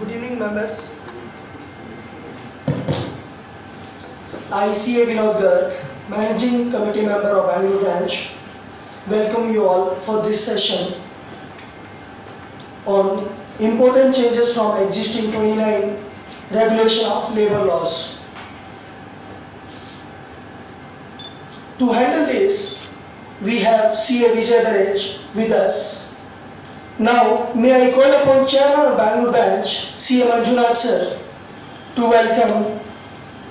Good evening, members. I, CA Vinod Garg, Managing Committee Member of Bangalore Branch, welcome you all for this session on important changes from existing 29 regulation of labor laws. To handle this, we have CA Vijay Bharech with us. Now, may I call upon Chairman of Bangalore Branch, CA Manjunath sir, to welcome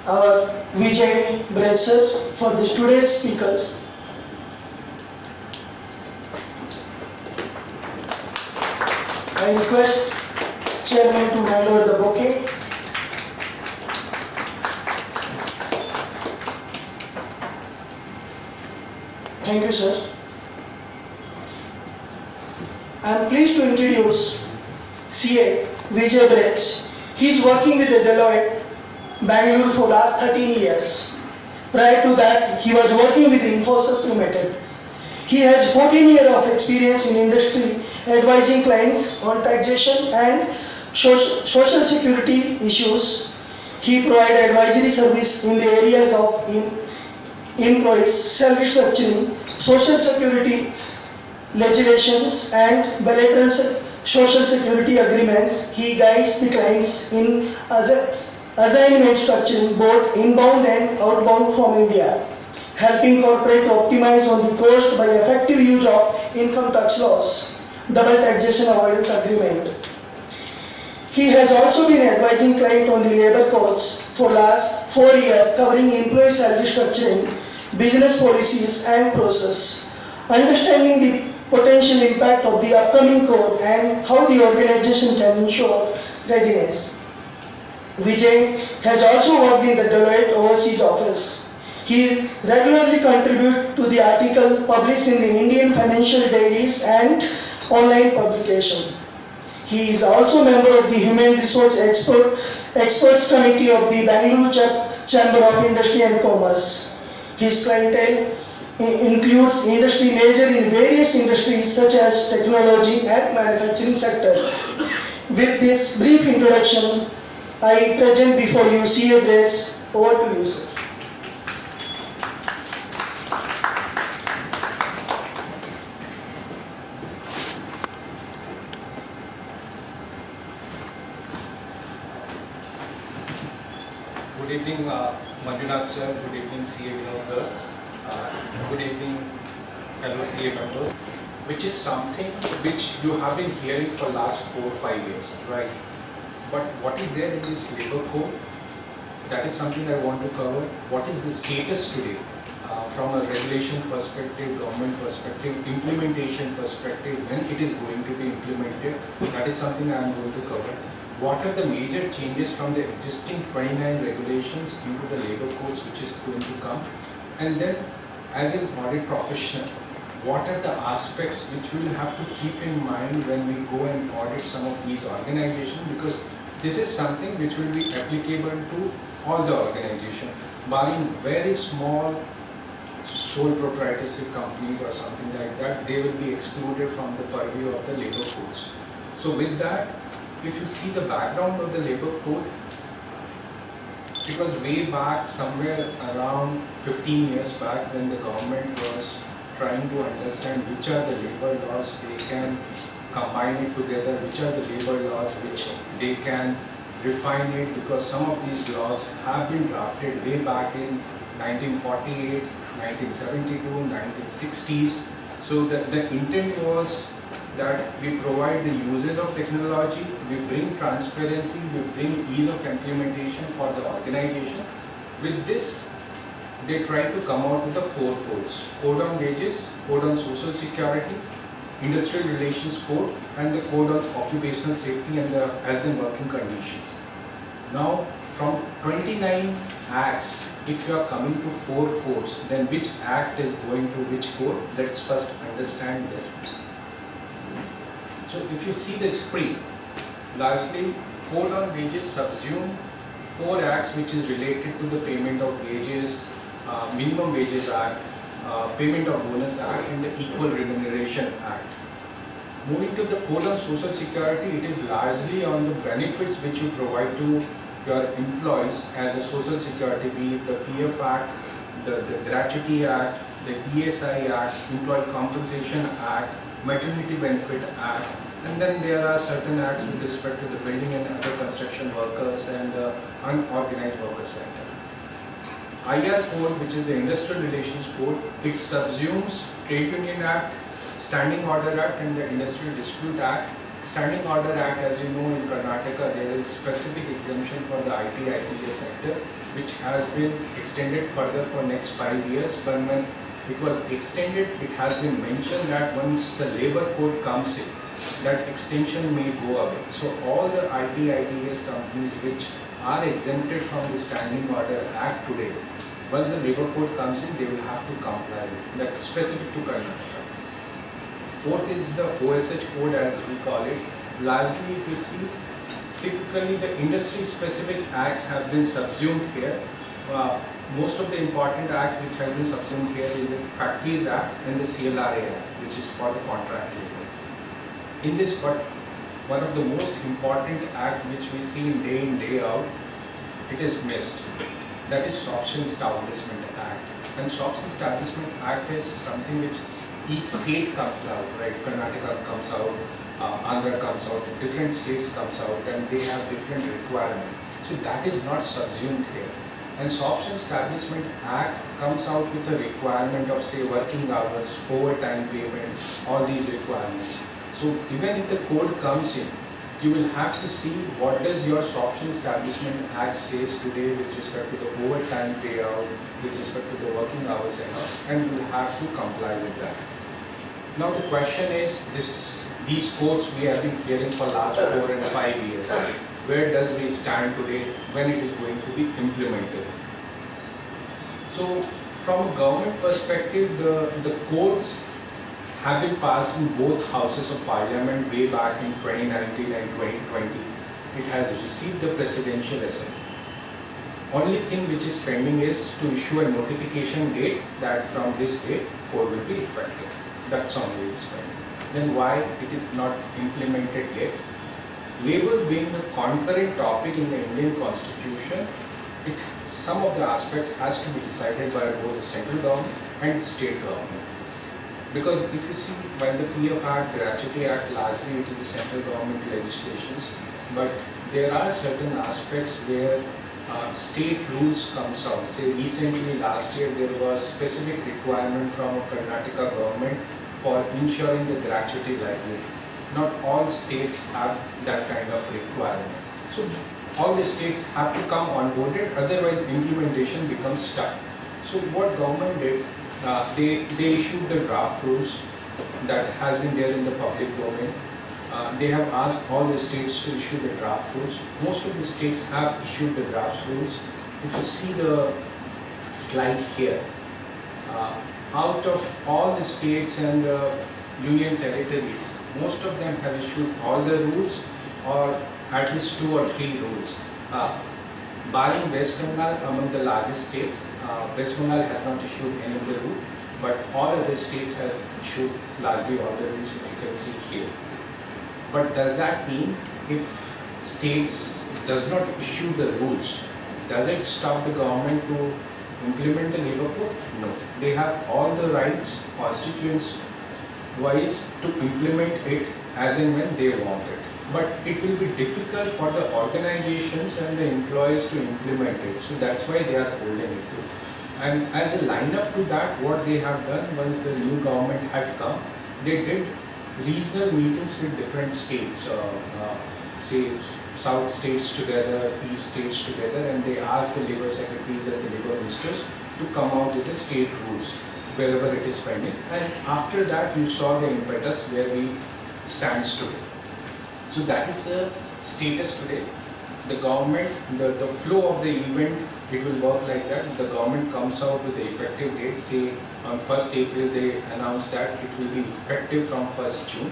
our Vijay Bharech sir for this today's speaker. I request Chairman to hand over the bouquet. Thank you, sir. I am pleased to introduce CA Vijay Bharech. He is working with the Deloitte, Bangalore for last 13 years. Prior to that, he was working with Infosys Limited. He has 14 years of experience in industry advising clients on taxation and social security issues. He provides advisory service in the areas of employees, salary structuring, social security legislations and bilateral social security agreements. He guides the clients in assignment structuring both inbound and outbound from India, helping corporate to optimize on the cost by effective use of income tax laws, double taxation avoidance agreement. He has also been advising client on the labor codes for last 4 years, covering employee salary structuring, business policies and process, understanding the potential impact of the upcoming code and how the organization can ensure readiness. Vijay has also worked in the Deloitte Overseas Office. He regularly contributes to the article published in the Indian Financial Dailies and online publication. He is also a member of the Human Resource Experts Committee of the Bangalore Chamber of Industry and Commerce. His clientele includes industry leaders in various industries such as technology and manufacturing sector. With this brief introduction, I present before you CA Bharech. Over to you, sir. Good evening, Manjunath sir. Good evening, CA Vinod Garg. Good evening, fellow CA members. Which is something which you have been hearing for last 4 or 5 years, right? But what is there in this labor code? That is something I want to cover. What is the status today from a regulation perspective, government perspective, implementation perspective, when it is going to be implemented? That is something I am going to cover. What are the major changes from the existing 29 regulations into the labor codes which is going to come? And then, as an audit professional, what are the aspects which we will have to keep in mind when we go and audit some of these organizations? Because this is something which will be applicable to all the organizations, barring very small sole proprietorship companies or something like that. They will be excluded from the purview of the labor codes. So with that, if you see the background of the labor code, it was way back somewhere around 15 years back when the government was trying to understand which are the labor laws they can combine it together, which are the labor laws which they can refine it, because some of these laws have been drafted way back in 1948, 1972, 1960s. So the intent was that we provide the uses of technology, we bring transparency, we bring ease of implementation for the organization. With this, they try to come out with the 4 codes: Code on Wages, Code on Social Security, Industrial Relations Code, and the Code on Occupational Safety and the Health and Working Conditions. Now, from 29 acts, if you are coming to 4 codes, then which act is going to which code? Let's first understand this. So if you see the spree, lastly, Code on Wages subsume 4 acts which is related to the payment of wages, Minimum Wages Act, Payment of Bonus Act and the Equal Remuneration Act. Moving to the code on social security, it is largely on the benefits which you provide to your employees as a social security, be it the PF Act, the Gratuity Act, the ESI Act, Employee Compensation Act, Maternity Benefit Act, and then there are certain acts with respect to the building and other construction workers and unorganized worker sector. IR code, which is the Industrial Relations Code, it subsumes Trade Union Act, Standing Order Act and the Industrial Dispute Act. Standing Order Act, as you know, in Karnataka there is specific exemption for the IT/ITES sector, which has been extended further for next 5 years. But when it was extended, it has been mentioned that once the labor code comes in, that extension may go away. So all the IT/ITES companies which are exempted from the Standing Order Act today, once the labor code comes in, they will have to comply with it. That's specific to Karnataka. Fourth is the OSH code, as we call it. Largely, if you see, typically the industry-specific acts have been subsumed here. Most of the important acts which have been subsumed here is the Factories Act and the CLRA Act, which is for the contract labor. In this, but one of the most important act which we see day in, day out, it is missed. That is Shops and Establishment Act. And Shops and Establishment Act is something which each state comes out, right? Karnataka comes out, Andhra comes out, different states comes out, and they have different requirements. So that is not subsumed here. And Shops and Establishment Act comes out with a requirement of, say, working hours, overtime payment, all these requirements. So even if the code comes in, you will have to see what does your Shops and Establishment Act says today with respect to the overtime payout, with respect to the working hours and all, and you will have to comply with that. Now the question is, these codes we have been hearing for last 4 and 5 years. Where does we stand today when it is going to be implemented? So from a government perspective, the codes have been passed in both houses of parliament way back in 2019 and 2020. It has received the presidential assent. Only thing which is pending is to issue a notification date that from this date code will be effective. That's only is pending. Then why it is not implemented yet? Labor being a concurrent topic in the Indian Constitution, some of the aspects has to be decided by both the central government and the state government. Because if you see, while the PF Act, Gratuity Act, largely it is the central government legislations, but there are certain aspects where state rules comes out. Say recently, last year, there was specific requirement from Karnataka government for ensuring the gratuity liability. Not all states have that kind of requirement. So all the states have to come on boarded, otherwise implementation becomes stuck. So what government did, they issued the draft rules that has been there in the public domain. They have asked all the states to issue the draft rules. Most of the states have issued the draft rules. If you see the slide here, out of all the states and the union territories, most of them have issued all the rules or at least 2 or 3 rules. Barring West Bengal among the largest states, West Bengal has not issued any of the rules, but all other states have issued largely all the rules, if you can see here. But does that mean if states does not issue the rules, does it stop the government to implement the labor code? No. They have all the rights, constituents wise, to implement it as and when they want it. But it will be difficult for the organizations and the employees to implement it. So that's why they are holding it. And as a lineup to that, what they have done once the new government had come, they did regional meetings with different states, say south states together, east states together, and they asked the labor secretaries and the labor ministers to come out with the state rules wherever it is pending. And after that, you saw the impetus where we stand today. So that is the status today. The government, the flow of the event, it will work like that. The government comes out with the effective date, say on 1st April they announce that it will be effective from 1st June.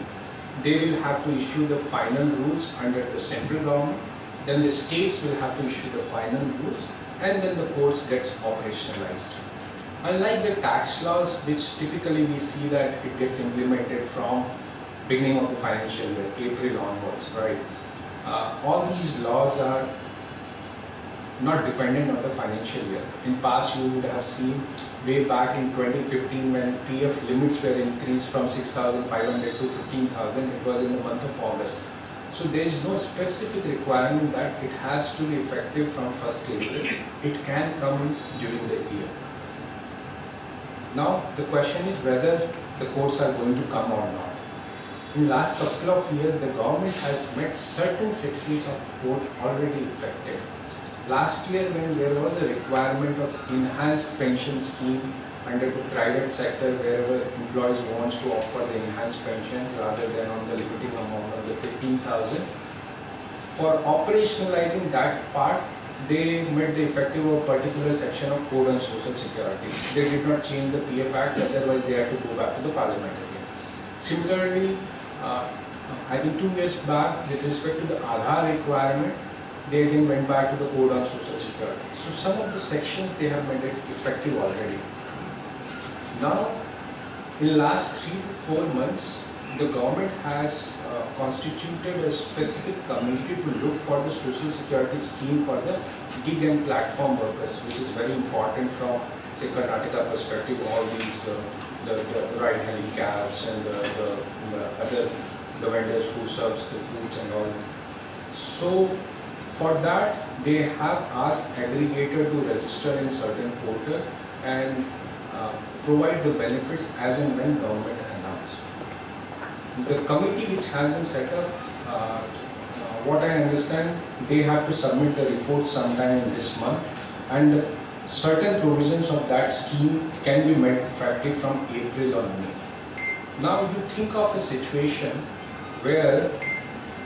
They will have to issue the final rules under the central government. Then the states will have to issue the final rules, and then the courts gets operationalized. Unlike the tax laws, which typically we see that it gets implemented from beginning of the financial year, April onwards, right? All these laws are not dependent on the financial year. In past, you would have seen way back in 2015 when PF limits were increased from 6,500 to 15,000. It was in the month of August. So there is no specific requirement that it has to be effective from 1st April. It can come during the year. Now the question is whether the courts are going to come or not. In the last couple of years, the government has made certain sections of court already effective. Last year, when there was a requirement of enhanced pension scheme under the private sector, wherever employees wants to offer the enhanced pension rather than on the limiting amount of the 15,000, for operationalizing that part, they made the effective of a particular section of Code on Social Security. They did not change the PF Act, otherwise they had to go back to the Parliament again. Similarly, I think 2 years back, with respect to the Aadhaar requirement, they again went back to the Code on Social Security. So some of the sections they have made it effective already. Now, in the last 3 to 4 months, the government has constituted a specific committee to look for the social security scheme for the gig and platform workers, which is very important from, say, Karnataka perspective. All these the ride-hailing cabs and the other the vendors who serves the foods and all. So for that, they have asked aggregator to register in certain portal and provide the benefits as and when government announced. The committee which has been set up, what I understand, they have to submit the report sometime in this month, and certain provisions of that scheme can be made effective from April or May. Now you think of a situation where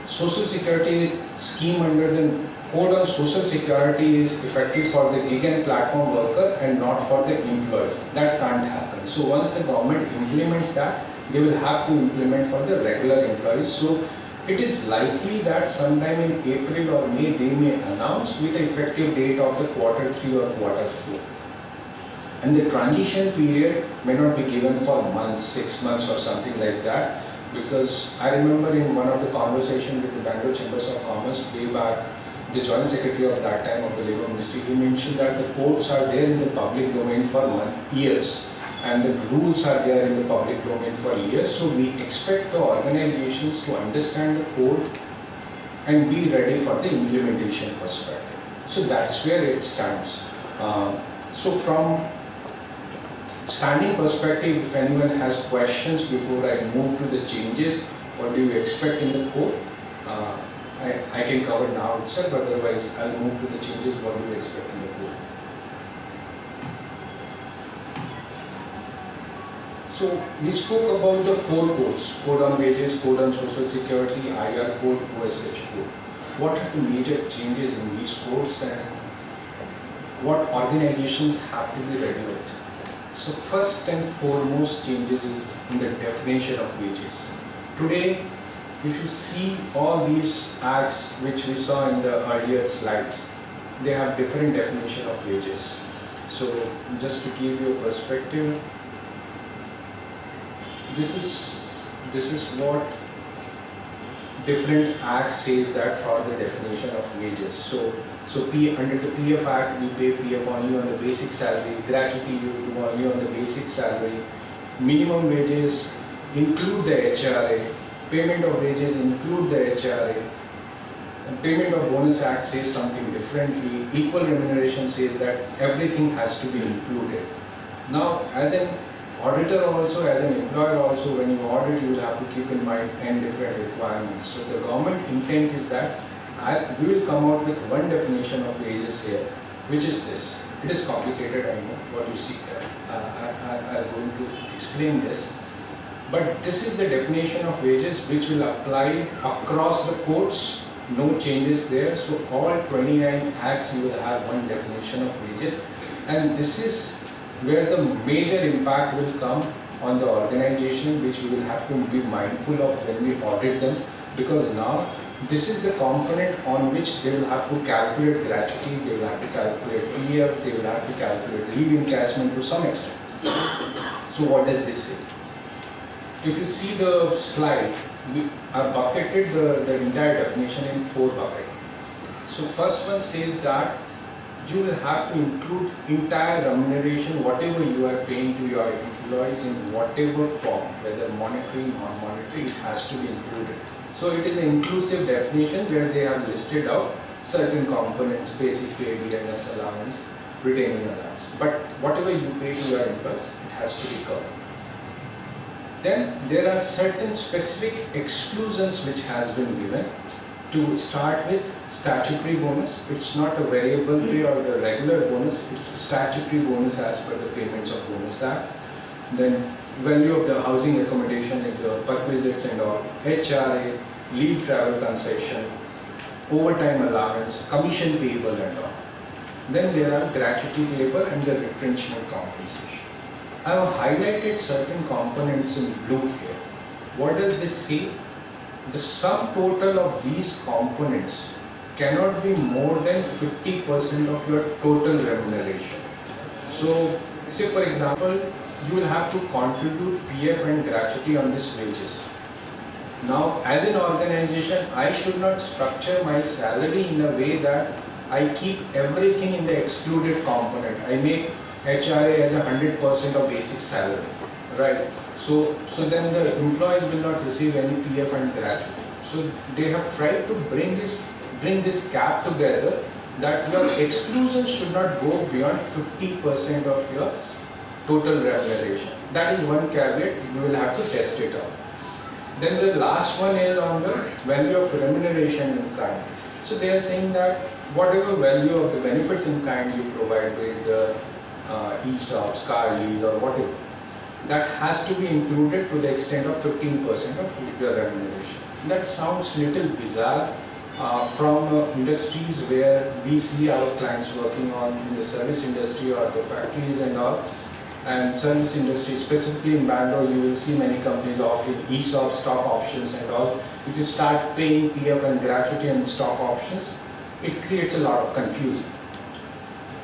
social security scheme under the Code on Social Security is effective for the gig and platform worker and not for the employees. That can't happen. So once the government implements that, they will have to implement for the regular employees. So it is likely that sometime in April or May they may announce with the effective date of the quarter 3 or quarter 4. And the transition period may not be given for months, 6 months or something like that, because I remember in one of the conversations with the Bangalore Chambers of Commerce way back, the Joint Secretary of that time of the Labour Ministry, he mentioned that the codes are there in the public domain for years, and the rules are there in the public domain for years. So we expect the organizations to understand the code and be ready for the implementation perspective. So that's where it stands. So from standing perspective, if anyone has questions before I move to the changes, what do you expect in the code? I can cover now itself, otherwise I'll move to the changes. What do you expect in the code? So we spoke about the 4 codes: Code on Wages, Code on Social Security, IR code, OSH code. What are the major changes in these codes and what organizations have to be ready with? So first and foremost changes is in the definition of wages. Today, if you see all these acts which we saw in the earlier slides, they have different definition of wages. So just to give you a perspective, this is what different acts says that for the definition of wages. So under the PF Act, we pay PF only on the basic salary. Gratuity you do only on the basic salary. Minimum wages include the HRA. Payment of wages include the HRA. And Payment of Bonus Act says something differently. Equal remuneration says that everything has to be included. Now, as an auditor also, as an employer also, when you audit, you will have to keep in mind 10 different requirements. So the government intent is that we will come out with one definition of wages here, which is this. It is complicated, I know what you see. I'm going to explain this. But this is the definition of wages which will apply across the codes, no changes there. So all 29 acts you will have one definition of wages, and this is where the major impact will come on the organization, which we will have to be mindful of when we audit them, because now this is the component on which they will have to calculate gratuity, they will have to calculate PF, they will have to calculate leave encashment to some extent. So what does this say? If you see the slide, we are bucketed the entire definition in 4 buckets. So first one says that you will have to include entire remuneration, whatever you are paying to your employees in whatever form, whether monetary, non-monetary, it has to be included. So it is an inclusive definition where they have listed out certain components, basic pay, dearness allowance, retaining allowance. But whatever you pay to your employees, it has to be covered. Then there are certain specific exclusions which has been given. To start with, statutory bonus. It's not a variable pay or the regular bonus, it's a statutory bonus as per the Payments of Bonus Act. Then value of the housing accommodation, like the perquisites and all, HRA, leave travel concession, overtime allowance, commission payable and all. Then there are gratuity payable and the retrenchment compensation. I have highlighted certain components in blue here. What does this say? The sum total of these components cannot be more than 50% of your total remuneration. So, say for example, you will have to contribute PF and gratuity on this wages. Now, as an organization, I should not structure my salary in a way that I keep everything in the excluded component. I make HRA as 100% of basic salary, right? So then the employees will not receive any PF and gratuity. So they have tried to bring this gap together, that your exclusion should not go beyond 50% of your total remuneration. That is one caveat, you will have to test it out. Then the last one is on the value of remuneration in kind. So they are saying that whatever value of the benefits in kind you provide with the ESOPs, car lease or whatever, that has to be included to the extent of 15% of your remuneration. That sounds little bizarre from industries where we see our clients working on in the service industry or the factories and all. And service industry, specifically in Bangalore, you will see many companies offering ESOP, stock options and all. If you start paying PF and gratuity and stock options, it creates a lot of confusion.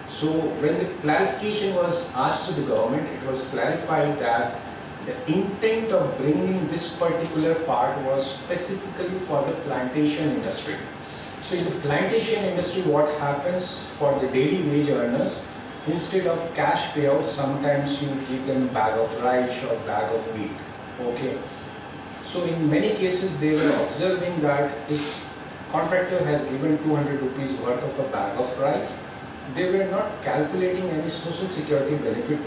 So when the clarification was asked to the government, it was clarified that the intent of bringing this particular part was specifically for the plantation industry. So in the plantation industry, what happens for the daily wage earners, instead of cash payout, sometimes you give them bag of rice or bag of wheat. Okay. So in many cases, they were observing that if contractor has given 200 rupees worth of a bag of rice, they were not calculating any social security benefit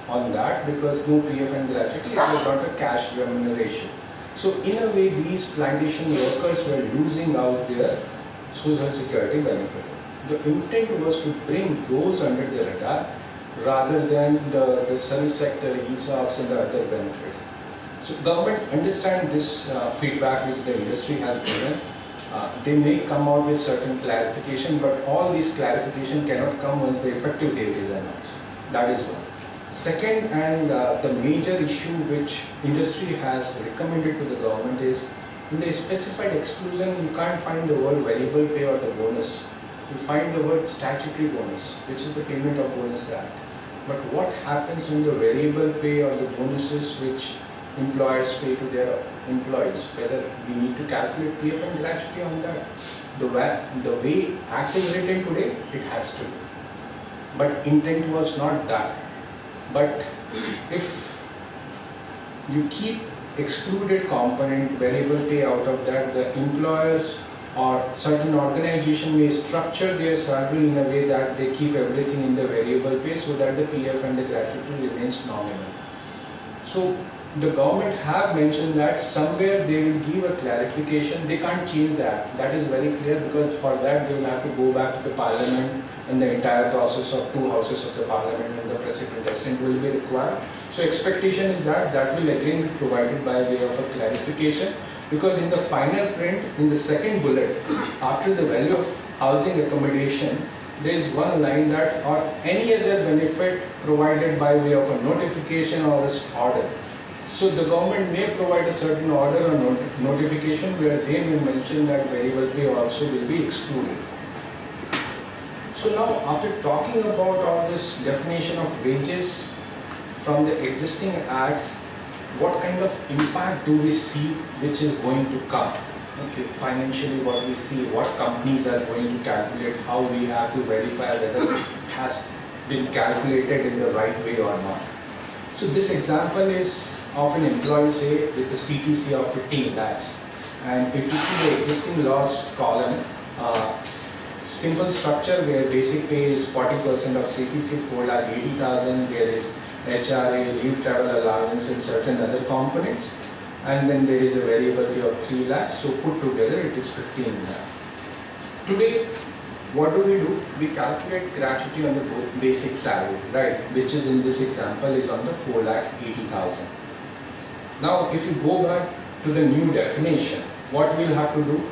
on that because no PF and gratuity, it was not a cash remuneration. So in a way, these plantation workers were losing out their social security benefit. The intent was to bring those under the radar rather than the service sector, ESOPs and the other benefit. So government understand this feedback which the industry has given. They may come out with certain clarification, but all these clarification cannot come once the effective date is announced. That is one. Second, and the major issue which industry has recommended to the government is, in the specified exclusion, you can't find the word variable pay or the bonus. You find the word statutory bonus, which is the Payment of Bonus Act. But what happens when the variable pay or the bonuses which employers pay to their employees, whether we need to calculate PF and gratuity on that? The way Act is written today, it has to. But intent was not that. But if you keep excluded component variable pay out of that, the employers or certain organization may structure their salary in a way that they keep everything in the variable pay so that the PF and the gratuity remains nominal. So the government have mentioned that somewhere they will give a clarification. They can't change that. That is very clear, because for that they will have to go back to the parliament and the entire process of 2 houses of the parliament and the president assent will be required. So expectation is that that will again be provided by way of a clarification, because in the final print, in the second bullet, after the value of housing accommodation, there is one line that or any other benefit provided by way of a notification or an order. So the government may provide a certain order or notification where they may mention that variable pay also will be excluded. So now, after talking about all this definition of wages from the existing acts, what kind of impact do we see which is going to come? Okay, financially what we see, what companies are going to calculate, how we have to verify whether it has been calculated in the right way or not. So this example is of an employee, say, with a CTC of 15 lakhs. And if you see the existing loss column, simple structure where basic pay is 40% of CTC, 4,80,000, there is HRA, leave travel allowance and certain other components. And then there is a variable pay of 3 lakhs, so put together it is 15 lakhs. Today, what do? We calculate gratuity on the basic salary, right, which is in this example is on the 4,80,000. Now, if you go back to the new definition, what we'll have to do?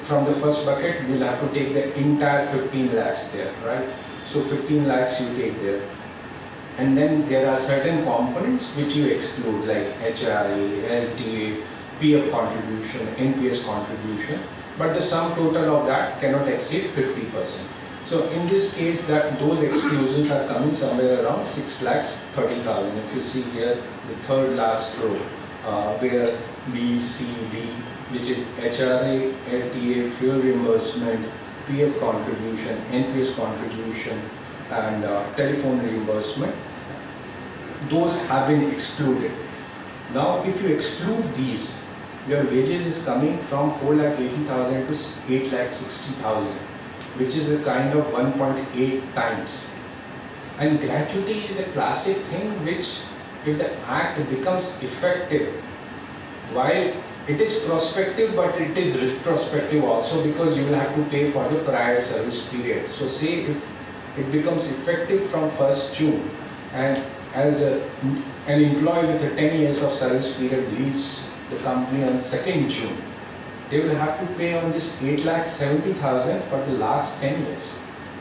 From the first bucket, we'll have to take the entire 15 lakhs there, right? So 15 lakhs you take there. And then there are certain components which you exclude, like HRA, LTA, PF contribution, NPS contribution, but the sum total of that cannot exceed 50%. So in this case, those exclusions are coming somewhere around 6,30,000. If you see here, the third last row, where B, C, D, which is HRA, LTA, fuel reimbursement, PF contribution, NPS contribution, and telephone reimbursement, those have been excluded. Now, if you exclude these, your wages is coming from 4,80,000 to 8,60,000, which is a kind of 1.8 times. And gratuity is a classic thing which, if the act becomes effective, while it is prospective, but it is retrospective also, because you will have to pay for the prior service period. So say if it becomes effective from 1st June, and as an employee with a 10 years of service period leaves the company on 2nd June, they will have to pay on this 8,70,000 for the last 10 years.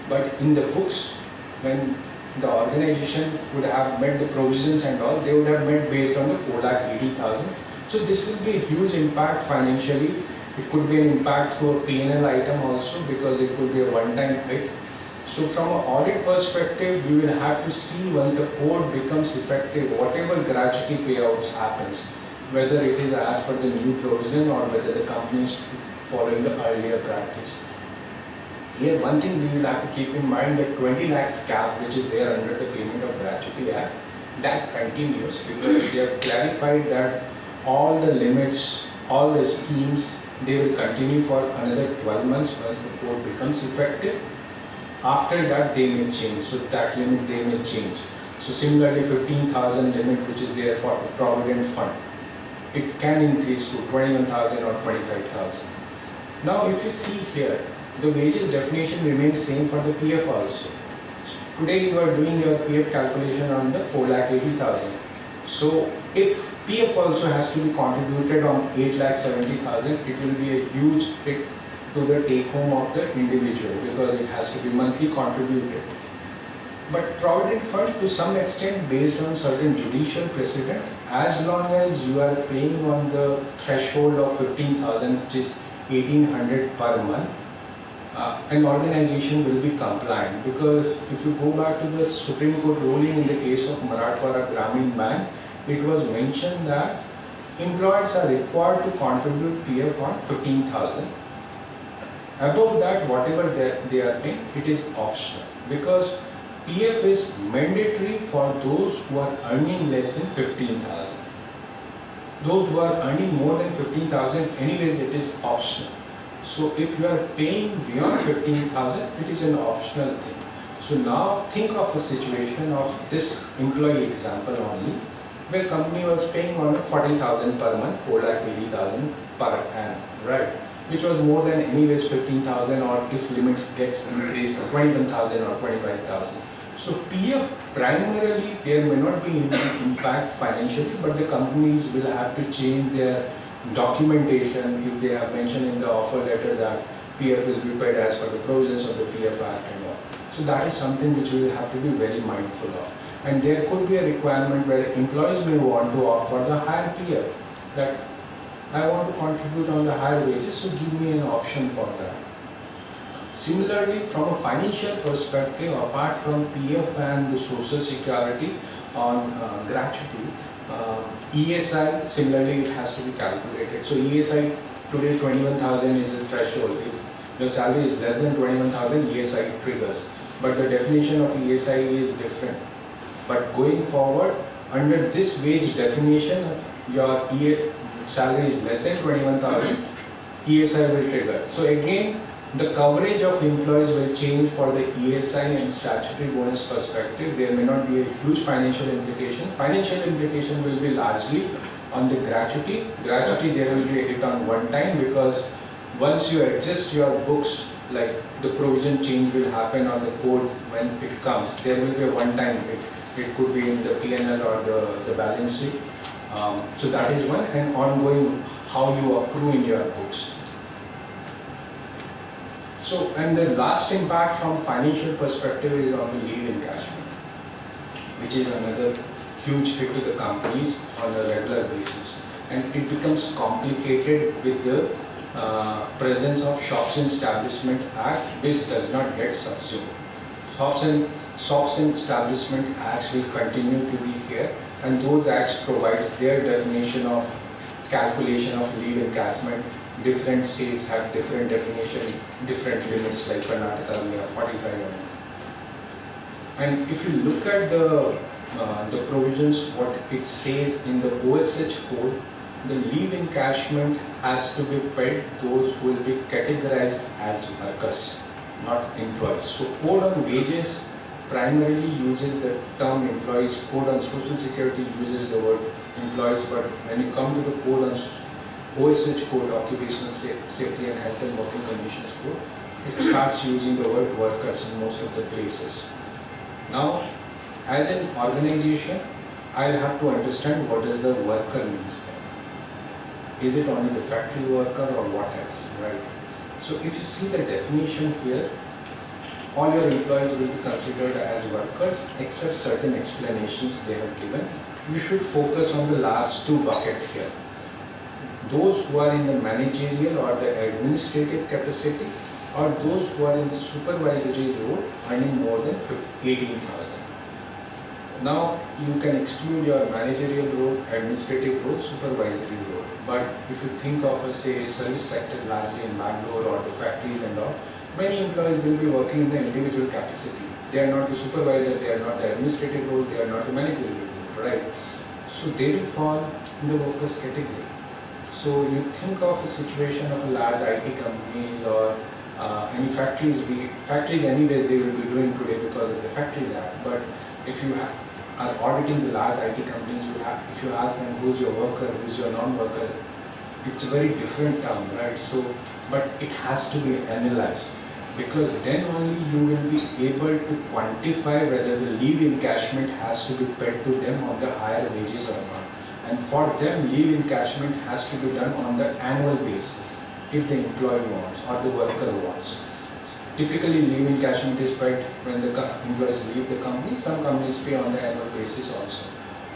But in the books, when the organization would have met the provisions and all, they would have met based on the 4,80,000. So this will be a huge impact financially. It could be an impact through a P&L item also, because it could be a one-time hit. So from an audit perspective, we will have to see once the code becomes effective, whatever gratuity payouts happens, whether it is as per the new provision or whether the company is following the earlier practice. Here, one thing we will have to keep in mind, that 20 lakhs cap which is there under the Payment of Gratuity Act, that continues, because they have clarified that all the limits, all the schemes, they will continue for another 12 months once the code becomes effective. After that, they may change. So that limit they may change. So similarly, 15,000 limit which is there for the Provident Fund, it can increase to 21,000 or 25,000. Now, if you see here, the wages definition remains same for the PF also. So today you are doing your PF calculation on the 4,80,000. So if PF also has to be contributed on 8,70,000, it will be a huge hit to the take home of the individual, because it has to be monthly contributed. But Provident Fund, to some extent, based on certain judicial precedent, as long as you are paying on the threshold of 15,000, which is 1,800 per month, an organization will be compliant. Because if you go back to the Supreme Court ruling in the case of Marathwada Gramin Bank, it was mentioned that employers are required to contribute PF on 15,000. Above that, whatever they are paying, it is optional, because PF is mandatory for those who are earning less than 15,000. Those who are earning more than 15,000, anyways, it is optional. So if you are paying beyond 15,000, it is an optional thing. So now think of a situation of this employee example only, where company was paying on 40,000 per month, 4,80,000 per annum, right? Which was more than anyways 15,000, or if limits gets increased to 21,000 or 25,000. So PF primarily there may not be any impact financially, but the companies will have to change their documentation if they have mentioned in the offer letter that PF will be paid as per the provisions of the PF Act and all. So that is something which we will have to be very mindful of. And there could be a requirement where employees may want to opt for the higher PF, that I want to contribute on the higher wages, so give me an option for that. Similarly, from a financial perspective, apart from PF and the social security on gratuity, ESI, similarly, it has to be calculated. So ESI today 21,000 is the threshold. If your salary is less than 21,000, ESI triggers. But the definition of ESI is different. But going forward, under this wage definition, your salary is less than 21,000, ESI will trigger. So again, the coverage of employees will change for the ESI and statutory bonus perspective. There may not be a huge financial implication. Financial implication will be largely on the gratuity. Gratuity, there will be a hit on one time, because once you adjust your books, like the provision change will happen on the code when it comes. There will be a one time hit. It could be in the P&L or the balance sheet. So that is one, and ongoing how you accrue in your books. So, and the last impact from financial perspective is on the leave encashment, which is another huge hit to the companies on a regular basis. And it becomes complicated with the presence of Shops and Establishment Act, which does not get subsumed. Shops and Establishment Acts will continue to be here, and those acts provides their definition of calculation of leave encashment. Different states have different definition, different limits, like Karnataka, we have 45. And if you look at the provisions, what it says in the OSH code, the leave encashment has to be paid those who will be categorized as workers, not employees. So code on wages primarily uses the term employees. Code on social security uses the word employees, but when you come to the code on OSH code, Occupational Safety and Health and Working Conditions code, it starts using the word workers in most of the places. Now, as an organization, I'll have to understand what does the worker means then. Is it only the factory worker or what else, right? So if you see the definition here, all your employees will be considered as workers except certain explanations they have given. You should focus on the last two buckets here. Those who are in the managerial or the administrative capacity, or those who are in the supervisory role earning more than 18,000. Now you can exclude your managerial role, administrative role, supervisory role. But if you think of say service sector largely in Bangalore or the factories and all, many employees will be working in the individual capacity. They are not the supervisor, they are not the administrative role, they are not the managerial role, right? So they will fall in the workers category. So you think of a situation of a large IT companies or any factories. Factories anyways they will be doing today because of the Factories Act. But if you are auditing the large IT companies, if you ask them who's your worker, who's your non-worker, it's a very different term, right? So, but it has to be analyzed, because then only you will be able to quantify whether the leave encashment has to be paid to them on the higher wages or not. And for them, leave encashment has to be done on the annual basis if the employee wants or the worker wants. Typically, leave encashment is paid when the employees leave the company. Some companies pay on the annual basis also.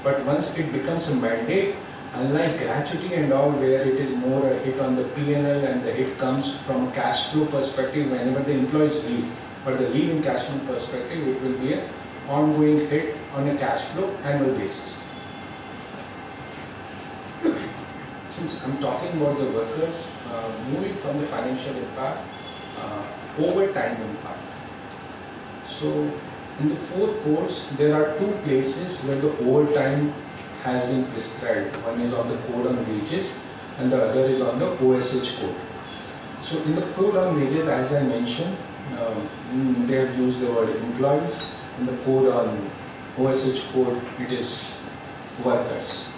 But once it becomes a mandate, unlike gratuity and all, where it is more a hit on the P&L and the hit comes from a cash flow perspective whenever the employees leave. But the leave encashment perspective, it will be an ongoing hit on a cash flow annual basis. Since I'm talking about the workers, moving from the financial impact, overtime impact. So in the 4 codes, there are 2 places where the overtime has been prescribed. One is on the code on wages and the other is on the OSH code. So in the code on wages, as I mentioned, they have used the word employees. In the code on OSH code, it is workers.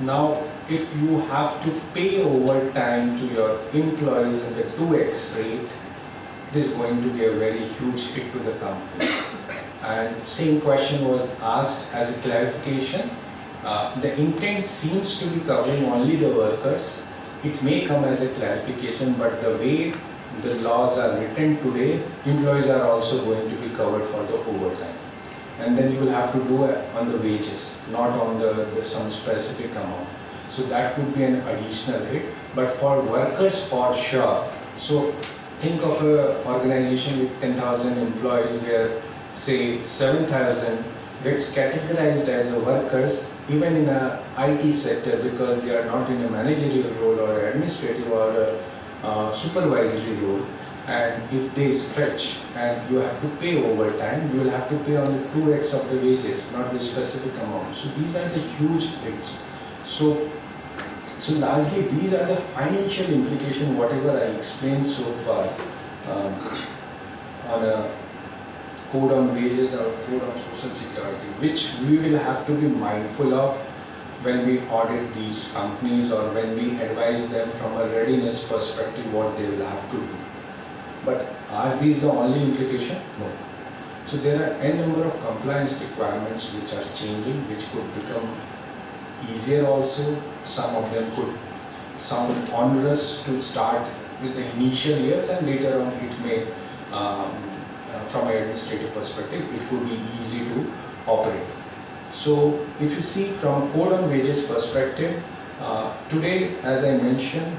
Now, if you have to pay overtime to your employees at the 2x rate, it is going to be a very huge hit to the company. And same question was asked as a clarification. The intent seems to be covering only the workers. It may come as a clarification, but the way the laws are written today, employees are also going to be covered for the overtime. And then you will have to do it on the wages, not on the some specific amount. So that could be an additional hit. But for workers, for sure. So think of an organization with 10,000 employees where say 7,000 gets categorized as a workers even in a IT sector, because they are not in a managerial role or administrative or a supervisory role, and if they stretch and you have to pay overtime, you will have to pay only 2x of the wages, not the specific amount. So these are the huge hits. So largely these are the financial implications, whatever I explained so far on a code on wages or code on social security, which we will have to be mindful of when we audit these companies or when we advise them from a readiness perspective what they will have to do. But are these the only implication? No. So there are a number of compliance requirements which are changing, which could become easier also. Some of them could sound onerous to start with the initial years, and later on it may, from an administrative perspective, it could be easy to operate. So if you see from code on wages perspective, today, as I mentioned,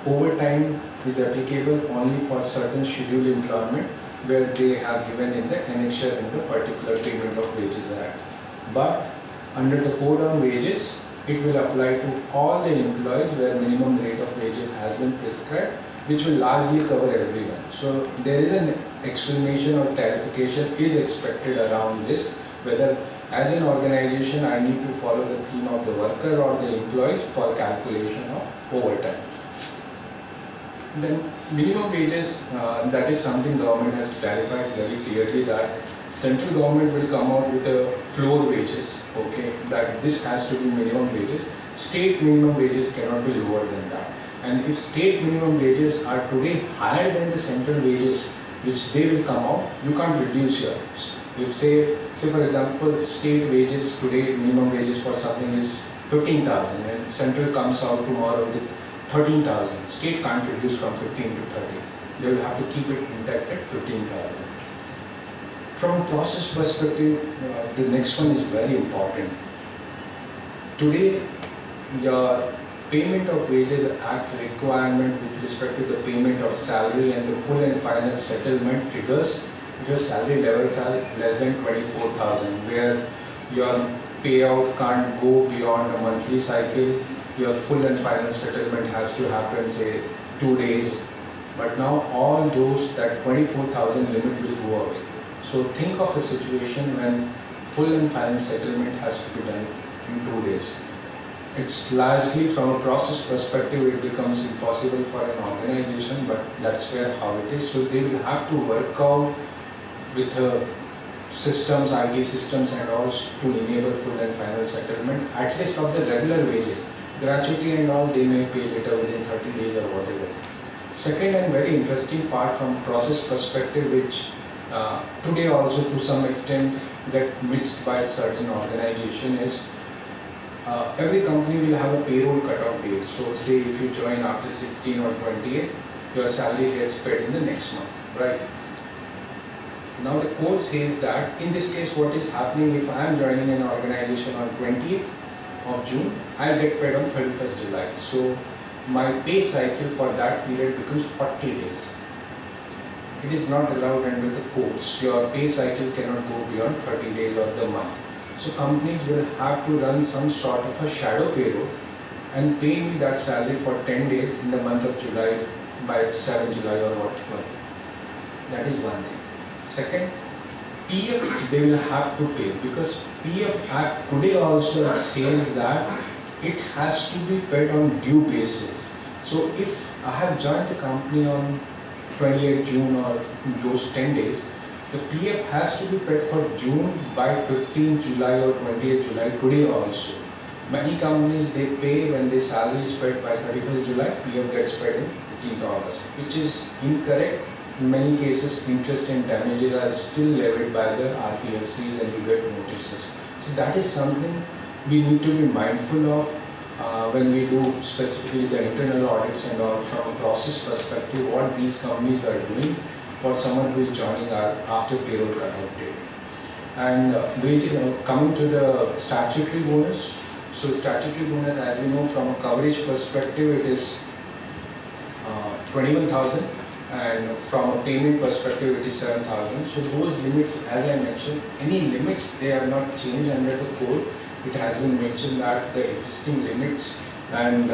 overtime is applicable only for certain scheduled employment where they have given in the annexure in the particular Payment of Wages Act. But under the code on wages, it will apply to all the employees where minimum rate of wages has been prescribed, which will largely cover everyone. So there is an explanation or clarification is expected around this, whether as an organization I need to follow the theme of the worker or the employee for calculation of overtime. Then minimum wages, that is something government has clarified very clearly that central government will come out with a floor wages, okay, that this has to be minimum wages. State minimum wages cannot be lower than that. And if state minimum wages are today higher than the central wages which they will come out, you can't reduce yours. If say for example, state wages today, minimum wages for something is 15,000 and central comes out tomorrow with 13,000. State can't reduce from 15 to 30. They will have to keep it intact at 15,000. From process perspective, the next one is very important. Today, your Payment of Wages Act requirement with respect to the payment of salary and the full and final settlement triggers if your salary levels are less than 24,000, where your payout can't go beyond a monthly cycle. Your full and final settlement has to happen, say, 2 days. But now all those, that 24,000 limit will go away. So think of a situation when full and final settlement has to be done in 2 days. It's largely from a process perspective, it becomes impossible for an organization, but that's where how it is. So they will have to work out with systems, IT systems and all to enable full and final settlement, at least of the regular wages. Gratuity and all, they may pay later within 30 days or whatever. Second and very interesting part from process perspective, which today also to some extent get missed by certain organization, is every company will have a payroll cutoff date. So say if you join after 16 or 28, your salary gets paid in the next month, right? Now the code says that in this case what is happening, if I am joining an organization on 20th of June, I will get paid on 31st July. So my pay cycle for that period becomes 40 days. It is not allowed under the codes. Your pay cycle cannot go beyond 30 days of the month. So companies will have to run some sort of a shadow payroll and pay me that salary for 10 days in the month of July by 7 July or whatever. That is one thing. Second, PF they will have to pay, because PF Act today also says that it has to be paid on due basis. So if I have joined the company on 28 June or those 10 days, the PF has to be paid for June by 15 July or 28 July today also. Many companies, they pay when their salary is paid by 31st July, PF gets paid in 15th August, which is incorrect. In many cases, interest and damages are still levied by the RPFCs and you get notices. So that is something we need to be mindful of when we do specifically the internal audits and all, from a process perspective, what these companies are doing for someone who is joining after payroll cutoff date. And coming to the statutory bonus. So statutory bonus, as we know, from a coverage perspective, it is 21,000. And from a payment perspective it is 7,000. So those limits, as I mentioned, any limits they have not changed under the code. it has been mentioned that the existing limits and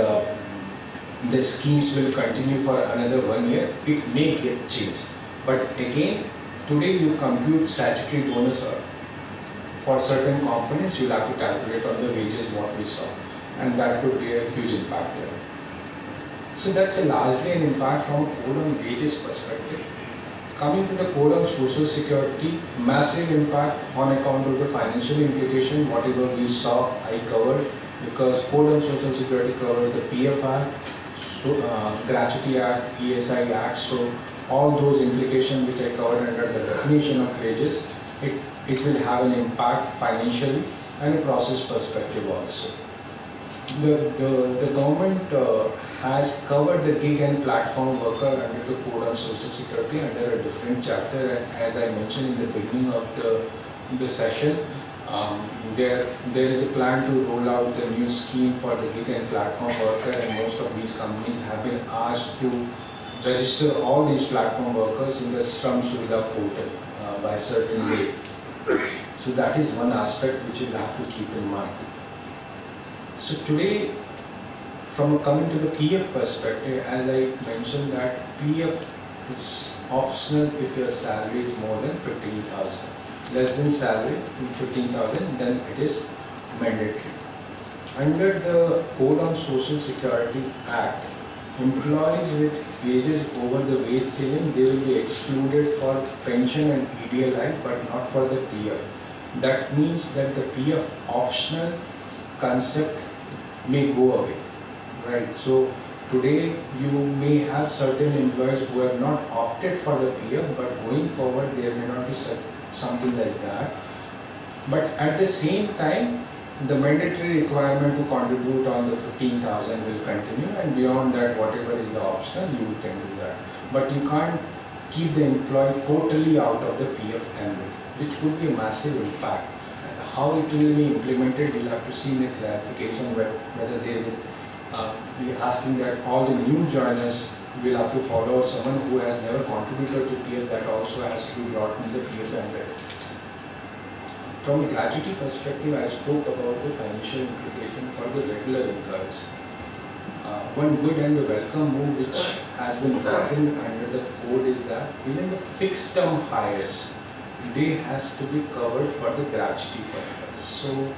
the schemes will continue for another 1 year. It may get changed. But again, today you compute statutory bonus for certain components, you'll have to calculate on the wages what we saw, and that could be a huge impact there. So that's largely an impact from a code on wages perspective. Coming to the code on social security, massive impact on account of the financial implication. Whatever we saw, I covered, because code on social security covers the PF Act, Gratuity Act, ESI Act. So all those implications which I covered under the definition of wages, it will have an impact financially and a process perspective also. The government has covered the gig and platform worker under the code on social security under a different chapter, and as I mentioned in the beginning of the session, there is a plan to roll out the new scheme for the gig and platform worker, and most of these companies have been asked to register all these platform workers in the Shram Suvidha portal by a certain date. So that is one aspect which you have to keep in mind. So today, coming to the PF perspective, as I mentioned that PF is optional if your salary is more than 15,000. Less than salary, 15,000, then it is mandatory. Under the Code on Social Security Act, employees with wages over the wage ceiling, they will be excluded for pension and EDLI, but not for the PF. That means that the PF optional concept may go away, right? So today you may have certain employees who have not opted for the PF, but going forward there may not be something like that. But at the same time, the mandatory requirement to contribute on the 15,000 will continue, and beyond that, whatever is the optional, you can do that. But you can't keep the employee totally out of the PF ambit, which could be a massive impact. How it will be implemented, we'll have to see in the clarification whether they will be asking that all the new joiners will have to follow, or someone who has never contributed to PF, that also has to be brought in the PF ambit. From a gratuity perspective, I spoke about the financial implication for the regular employees. One good and the welcome move which has been brought in under the code is that even the fixed term hires, they has to be covered for the gratuity purpose. So,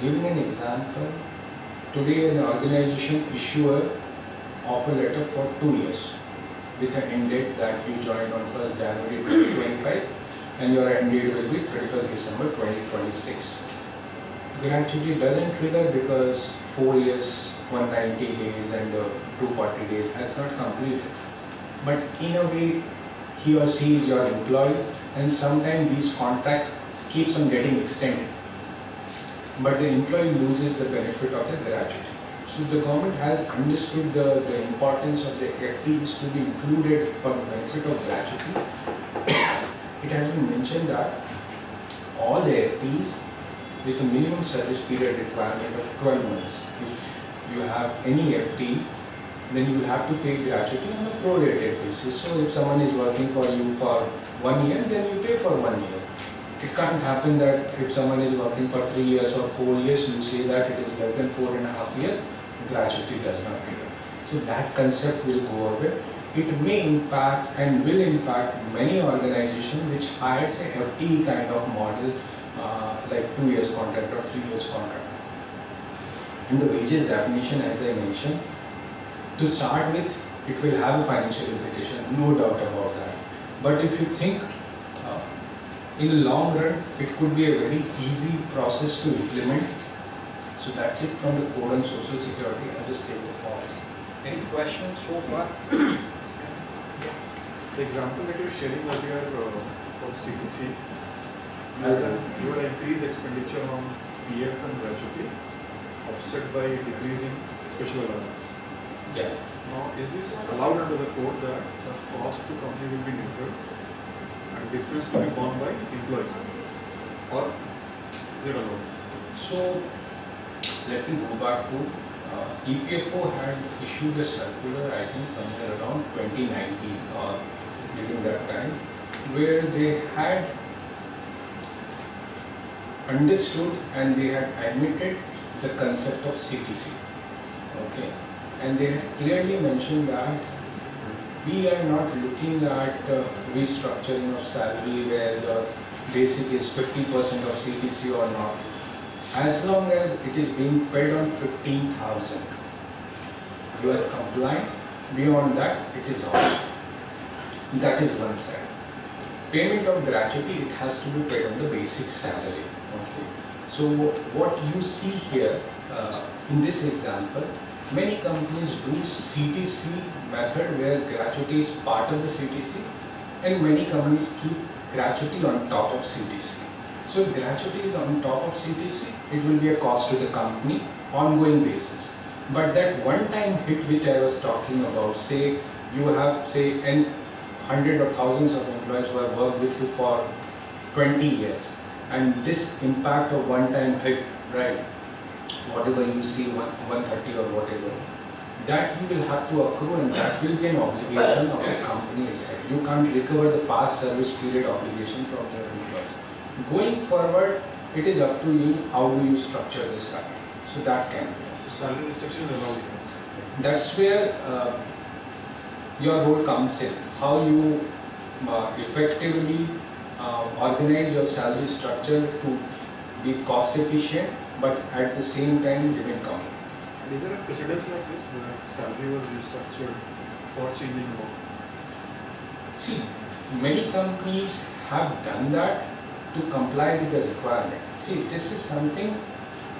giving an example, today an organization issue an offer letter for 2 years with an end date that you joined on 1st January 2025, and your end date will be 31st December 2026. Gratuity doesn't trigger because 4 years, 190 days and 240 days has not completed. But in a way, he or she is your employee, and sometimes these contracts keeps on getting extended. But the employee loses the benefit of the gratuity. So the government has understood the importance of the FTEs to be included for the benefit of gratuity. It has been mentioned that all the FTEs with a minimum service period requirement of 12 months. If you have any FTE, then you will have to pay gratuity on a prorated basis. So if someone is working for you for 1 year, then you pay for 1 year. It can't happen that if someone is working for 3 years or 4 years, you say that it is less than 4.5 years, gratuity does not pay. So that concept will go away. It may impact and will impact many organizations which hires a FTE kind of model, like 2 years contract or 3 years contract. In the wages definition, as I mentioned, to start with, it will have a financial implication, no doubt about that. But if you think in the long run, it could be a very easy process to implement. So that's it from the Code on Social Security. I'll just take the call. Any questions so far? The example that you were sharing earlier for CTC, you will increase expenditure on PF and gratuity, offset by decreasing special allowance. Yeah. Now, is this allowed under the code that the cost to company will be neutral and difference to be borne by employee, or is it allowed? So let me go back to EPFO had issued a circular, I think somewhere around 2019 or during that time, where they had understood and they had admitted the concept of CTC. Okay, and they had clearly mentioned that we are not looking at restructuring of salary where the basic is 50% of CTC or not. As long as it is being paid on 15,000, you are compliant. Beyond that, it is optional. That is one side. Payment of gratuity, it has to be paid on the basic salary. Okay. So what you see here in this example, many companies do CTC method where gratuity is part of the CTC, and many companies keep gratuity on top of CTC. So if gratuity is on top of CTC, it will be a cost to the company ongoing basis. But that one-time hit which I was talking about, say you have hundred or thousands of employees who have worked with you for 20 years, and this impact of one-time hit, right, whatever you see, 130 or whatever, that you will have to accrue, and that will be an obligation of the company itself. You can't recover the past service period obligation from your employees. Going forward, it is up to you how do you structure this salary. So that can be. Salary restriction is allowed. That's where your role comes in. How you effectively organize your salary structure to be cost efficient, but at the same time remain compliant. And is there a precedence like this where salary was restructured for changing law? See, many companies have done that to comply with the requirement. See, this is something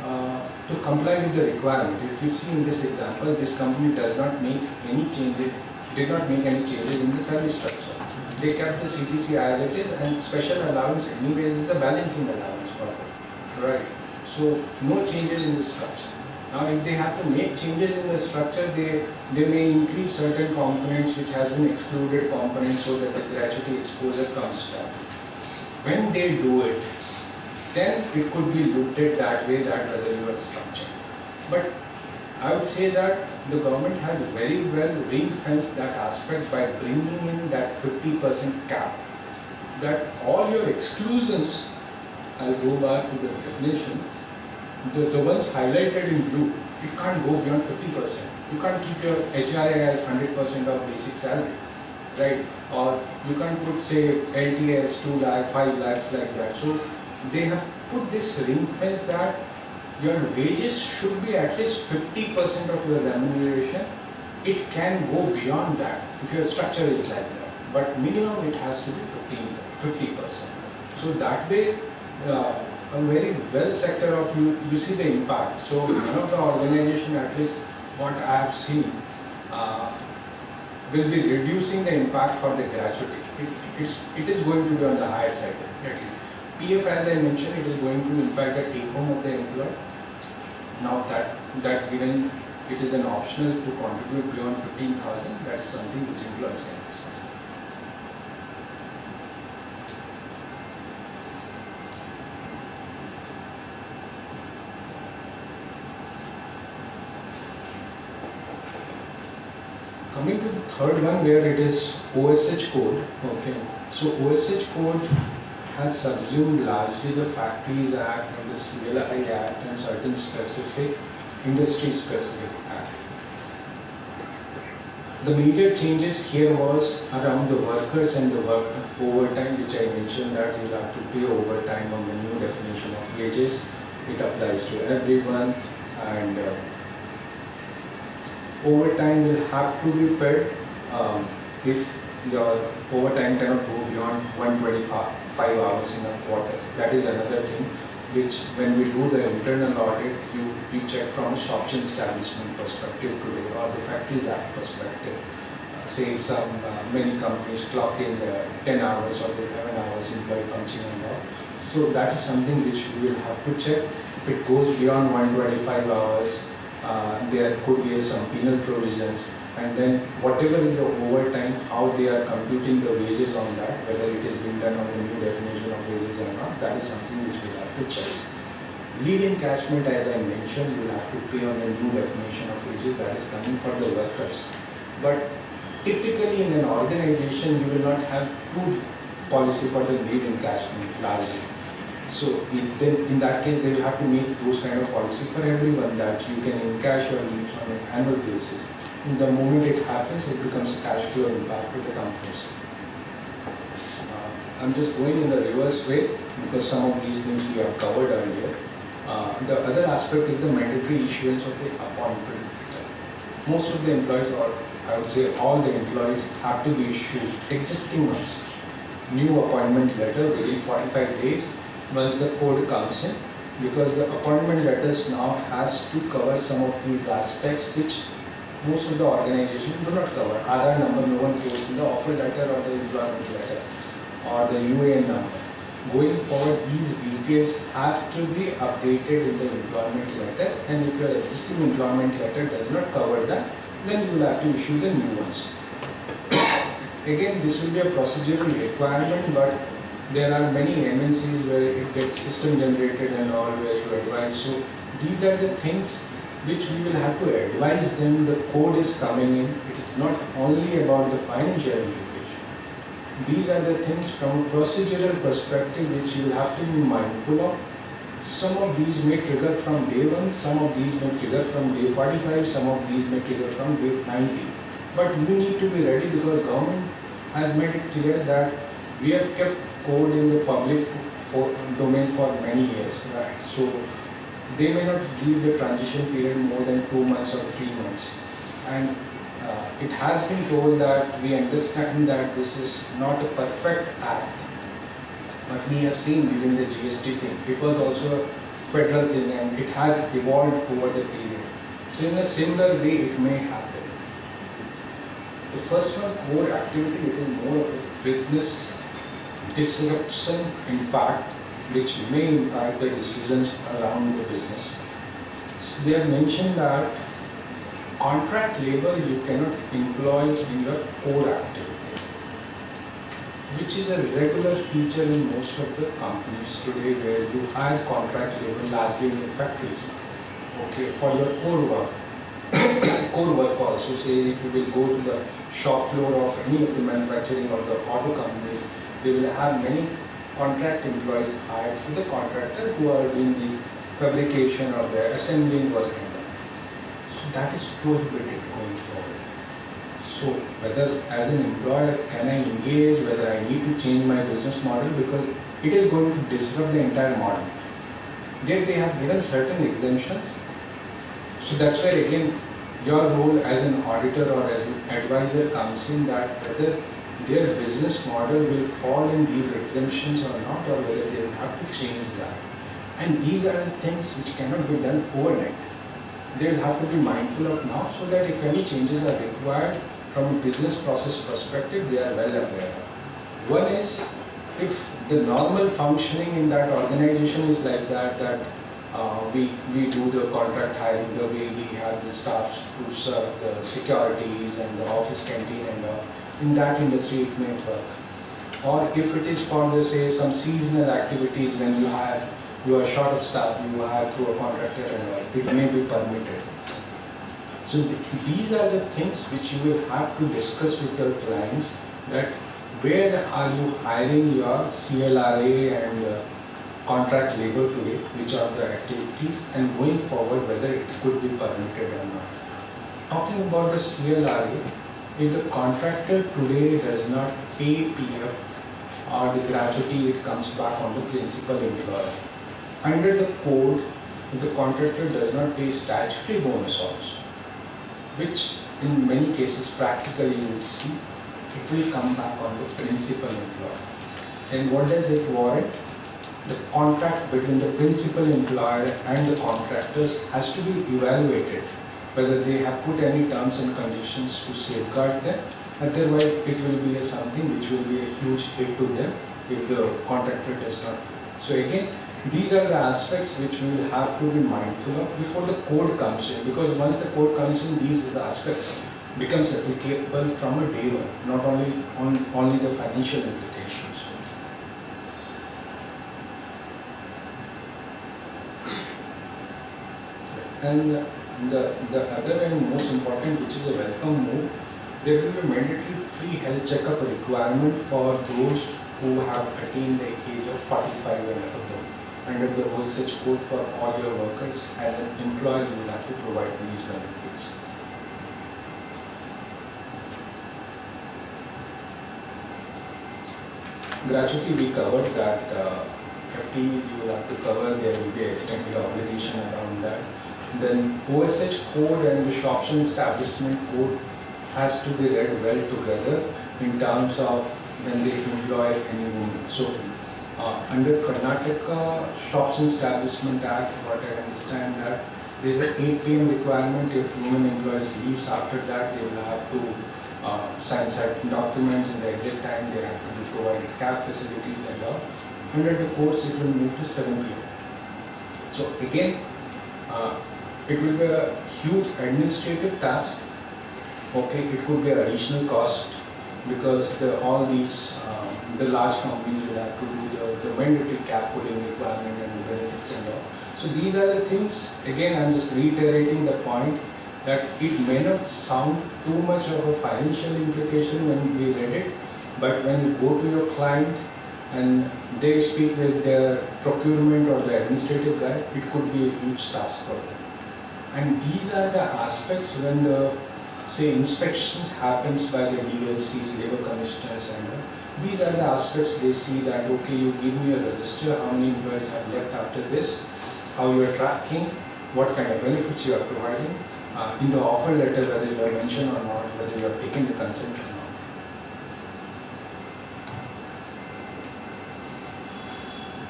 to comply with the requirement. If you see in this example, this company does not make any changes, did not make any changes in the service structure. They kept the CTC as it is, and special allowance anyways is a balancing allowance for them. Right. So no changes in the structure. Now if they have to make changes in the structure, they may increase certain components which has been excluded components so that the gratuity exposure comes down. When they do it, then it could be looked at that way, that whether you are structured. But I would say that the government has very well ring-fenced that aspect by bringing in that 50% cap. That all your exclusions, I'll go back to the definition, the ones highlighted in blue, it can't go beyond 50%. You can't keep your HRA as 100% of basic salary, right? Or you can't put, say, LTA as 2 lakh, 5 lakhs like that. So they have put this ring fence that your wages should be at least 50% of your remuneration. It can go beyond that if your structure is like that. But minimum it has to be 50%. So that way, a very well sector of you see the impact. So none of the organization, at least what I have seen, will be reducing the impact for the gratuity. It is going to be on the higher side definitely. PF, as I mentioned, it is going to impact the take home of the employee. Now that given it is an optional to contribute beyond 15,000, that is something which employees can decide. Coming to the third one, where it is OSH code. Okay, so OSH code has subsumed largely the Factories Act and the CLI Act and certain specific industry-specific act. The major changes here was around the workers and the work overtime, which I mentioned that you'll have to pay overtime on the new definition of wages. It applies to everyone, and overtime will have to be paid if your overtime cannot go beyond 125 hours in a quarter. That is another thing which, when we do the internal audit, you check from a shops and establishment perspective today or the Factories Act perspective. Say if many companies clock in 10 hours or 11 hours employee punching and all. So that is something which we will have to check. If it goes beyond 125 hours, there could be some penal provisions, and then whatever is the overtime, how they are computing the wages on that, whether it is being done on the new definition of wages or not, that is something which we have to check. Leave encashment, as I mentioned, you will have to pay on the new definition of wages that is coming for the workers. But typically in an organization, you will not have good policy for the leave encashment largely. So in that case, they will have to make those kind of policy for everyone that you can encash your leaves on an annual basis. And the moment it happens, it becomes a cash flow impact to the companies. I'm just going in the reverse way because some of these things we have covered earlier. The other aspect is the mandatory issuance of the appointment letter. Most of the employees, or I would say all the employees, have to be issued existing ones. New appointment letter within 45 days once the code comes in, because the appointment letters now has to cover some of these aspects which most of the organizations do not cover. Aadhaar number no one gives in the offer letter or the employment letter or the UAN number. Going forward, these details have to be updated in the employment letter, and if your existing employment letter does not cover that, then you will have to issue the new ones. Again, this will be a procedural requirement, but there are many MNCs where it gets system generated and all where you advise. So these are the things which we will have to advise them. The code is coming in. It is not only about the financial implication. These are the things from a procedural perspective which you will have to be mindful of. Some of these may trigger from day 1, some of these may trigger from day 45, some of these may trigger from day 90. But you need to be ready because government has made it clear that we have kept code in the public domain for many years, right? So they may not give the transition period more than 2 months or 3 months. And it has been told that we understand that this is not a perfect act, but we have seen during the GST thing, it was also a federal thing and it has evolved over the period. So in a similar way, it may happen. The first one, core activity, it is more of a business disruption impact which may impact the decisions around the business. So they have mentioned that contract labor you cannot employ in your core activity, which is a regular feature in most of the companies today where you hire contract labor largely in the factories, okay, for your core work. Core work also, say if you will go to the shop floor of any of the manufacturing or the auto companies, they will have many contract employees hired through the contractor who are doing this fabrication or the assembling work. So that is prohibited going forward. So whether as an employer can I engage, whether I need to change my business model because it is going to disrupt the entire model. There they have given certain exemptions. So that's where again your role as an auditor or as an advisor comes in, that whether their business model will fall in these exemptions or not, or whether they will have to change that. And these are the things which cannot be done overnight. They will have to be mindful of now, so that if any changes are required from a business process perspective, they are well aware of. One is, if the normal functioning in that organization is like that we do the contract hiring the way we have the staffs to serve the securities and the office canteen and in that industry it may work. Or if it is for the say some seasonal activities when you are short of staff, you hire through a contractor and all, it may be permitted. So these are the things which you will have to discuss with your clients, that where are you hiring your CLRA and contract labor today, which are the activities, and going forward whether it could be permitted or not. Talking about the CLRA, if the contractor today does not pay PF or the gratuity, it comes back on the principal employer. Under the code, if the contractor does not pay statutory bonus also, which in many cases practically you will see, it will come back on the principal employer. And what does it warrant? The contract between the principal employer and the contractors has to be evaluated, whether they have put any terms and conditions to safeguard them. Otherwise, it will be something which will be a huge hit to them if the contractor does not. So again, these are the aspects which we will have to be mindful of before the code comes in, because once the code comes in, these are the aspects becomes applicable from a day one, not only the financial implications. And the other and most important, which is a welcome move, there will be mandatory free health checkup requirement for those who have attained the age of 45 and above. under the OSH code for all your workers. As an employer, you will have to provide these benefits. Gratuity, we covered that FTEs you will have to cover, there will be extended obligation around that. Then OSH code and the shops and establishment code has to be read well together in terms of when they employ any woman. So under Karnataka Shops and Establishment Act, what I understand that there is an 8 PM requirement. If women employees leaves after that, they will have to sign certain documents in the exit time. They have to be provided cab facilities and all. Under the course, it will move to 7 PM. So again, it will be a huge administrative task. Okay, it could be an additional cost because all these the large companies will have to do the mandatory cap pulling requirement and the benefits and all. So these are the things. Again, I'm just reiterating the point that it may not sound too much of a financial implication when we read it, but when you go to your client and they speak with their procurement or the administrative guy, it could be a huge task for them. And these are the aspects when the, say, inspections happens by the DLCs, labor commissioners, and these are the aspects they see that, okay, you give me a register, how many employees have left after this, how you are tracking, what kind of benefits you are providing, in the offer letter whether you have mentioned or not, whether you have taken the consent or not.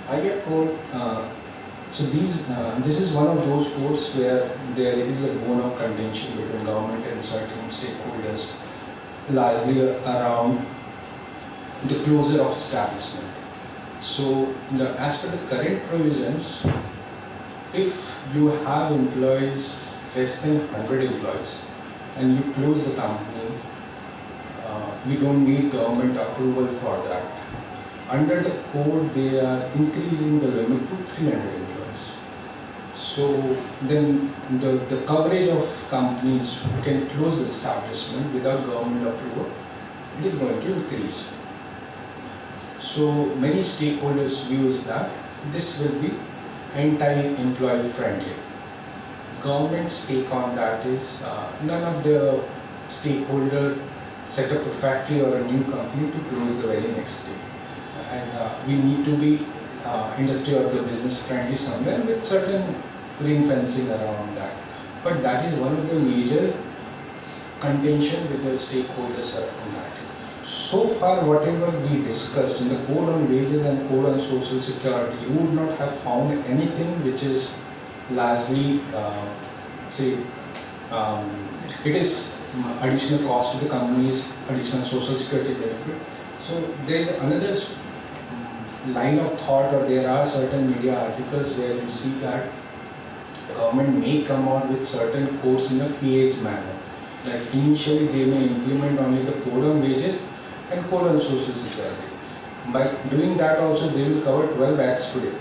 I get code. So this is one of those codes where there is a bone of contention between government and certain stakeholders, largely around the closure of establishment. So as per the current provisions, if you have employees, less than 100 employees, and you close the company, we don't need government approval for that. Under the code, they are increasing the limit to 300 employees. So then the coverage of companies who can close the establishment without government approval, it is going to increase. So many stakeholders views that this will be anti-employee friendly. Government's take on that is none of the stakeholder set up a factory or a new company to close the very next day. And we need to be industry or the business friendly somewhere with certain ring fencing around that. But that is one of the major contention with the stakeholders around that. So far, whatever we discussed in the code on wages and code on social security, you would not have found anything which is largely, it is additional cost to the companies, additional social security benefit. So there is another line of thought, or there are certain media articles where you see that the government may come out with certain codes in a phased manner. Like initially they may implement only the code on wages and code on social security. By doing that also they will cover 12 acts today.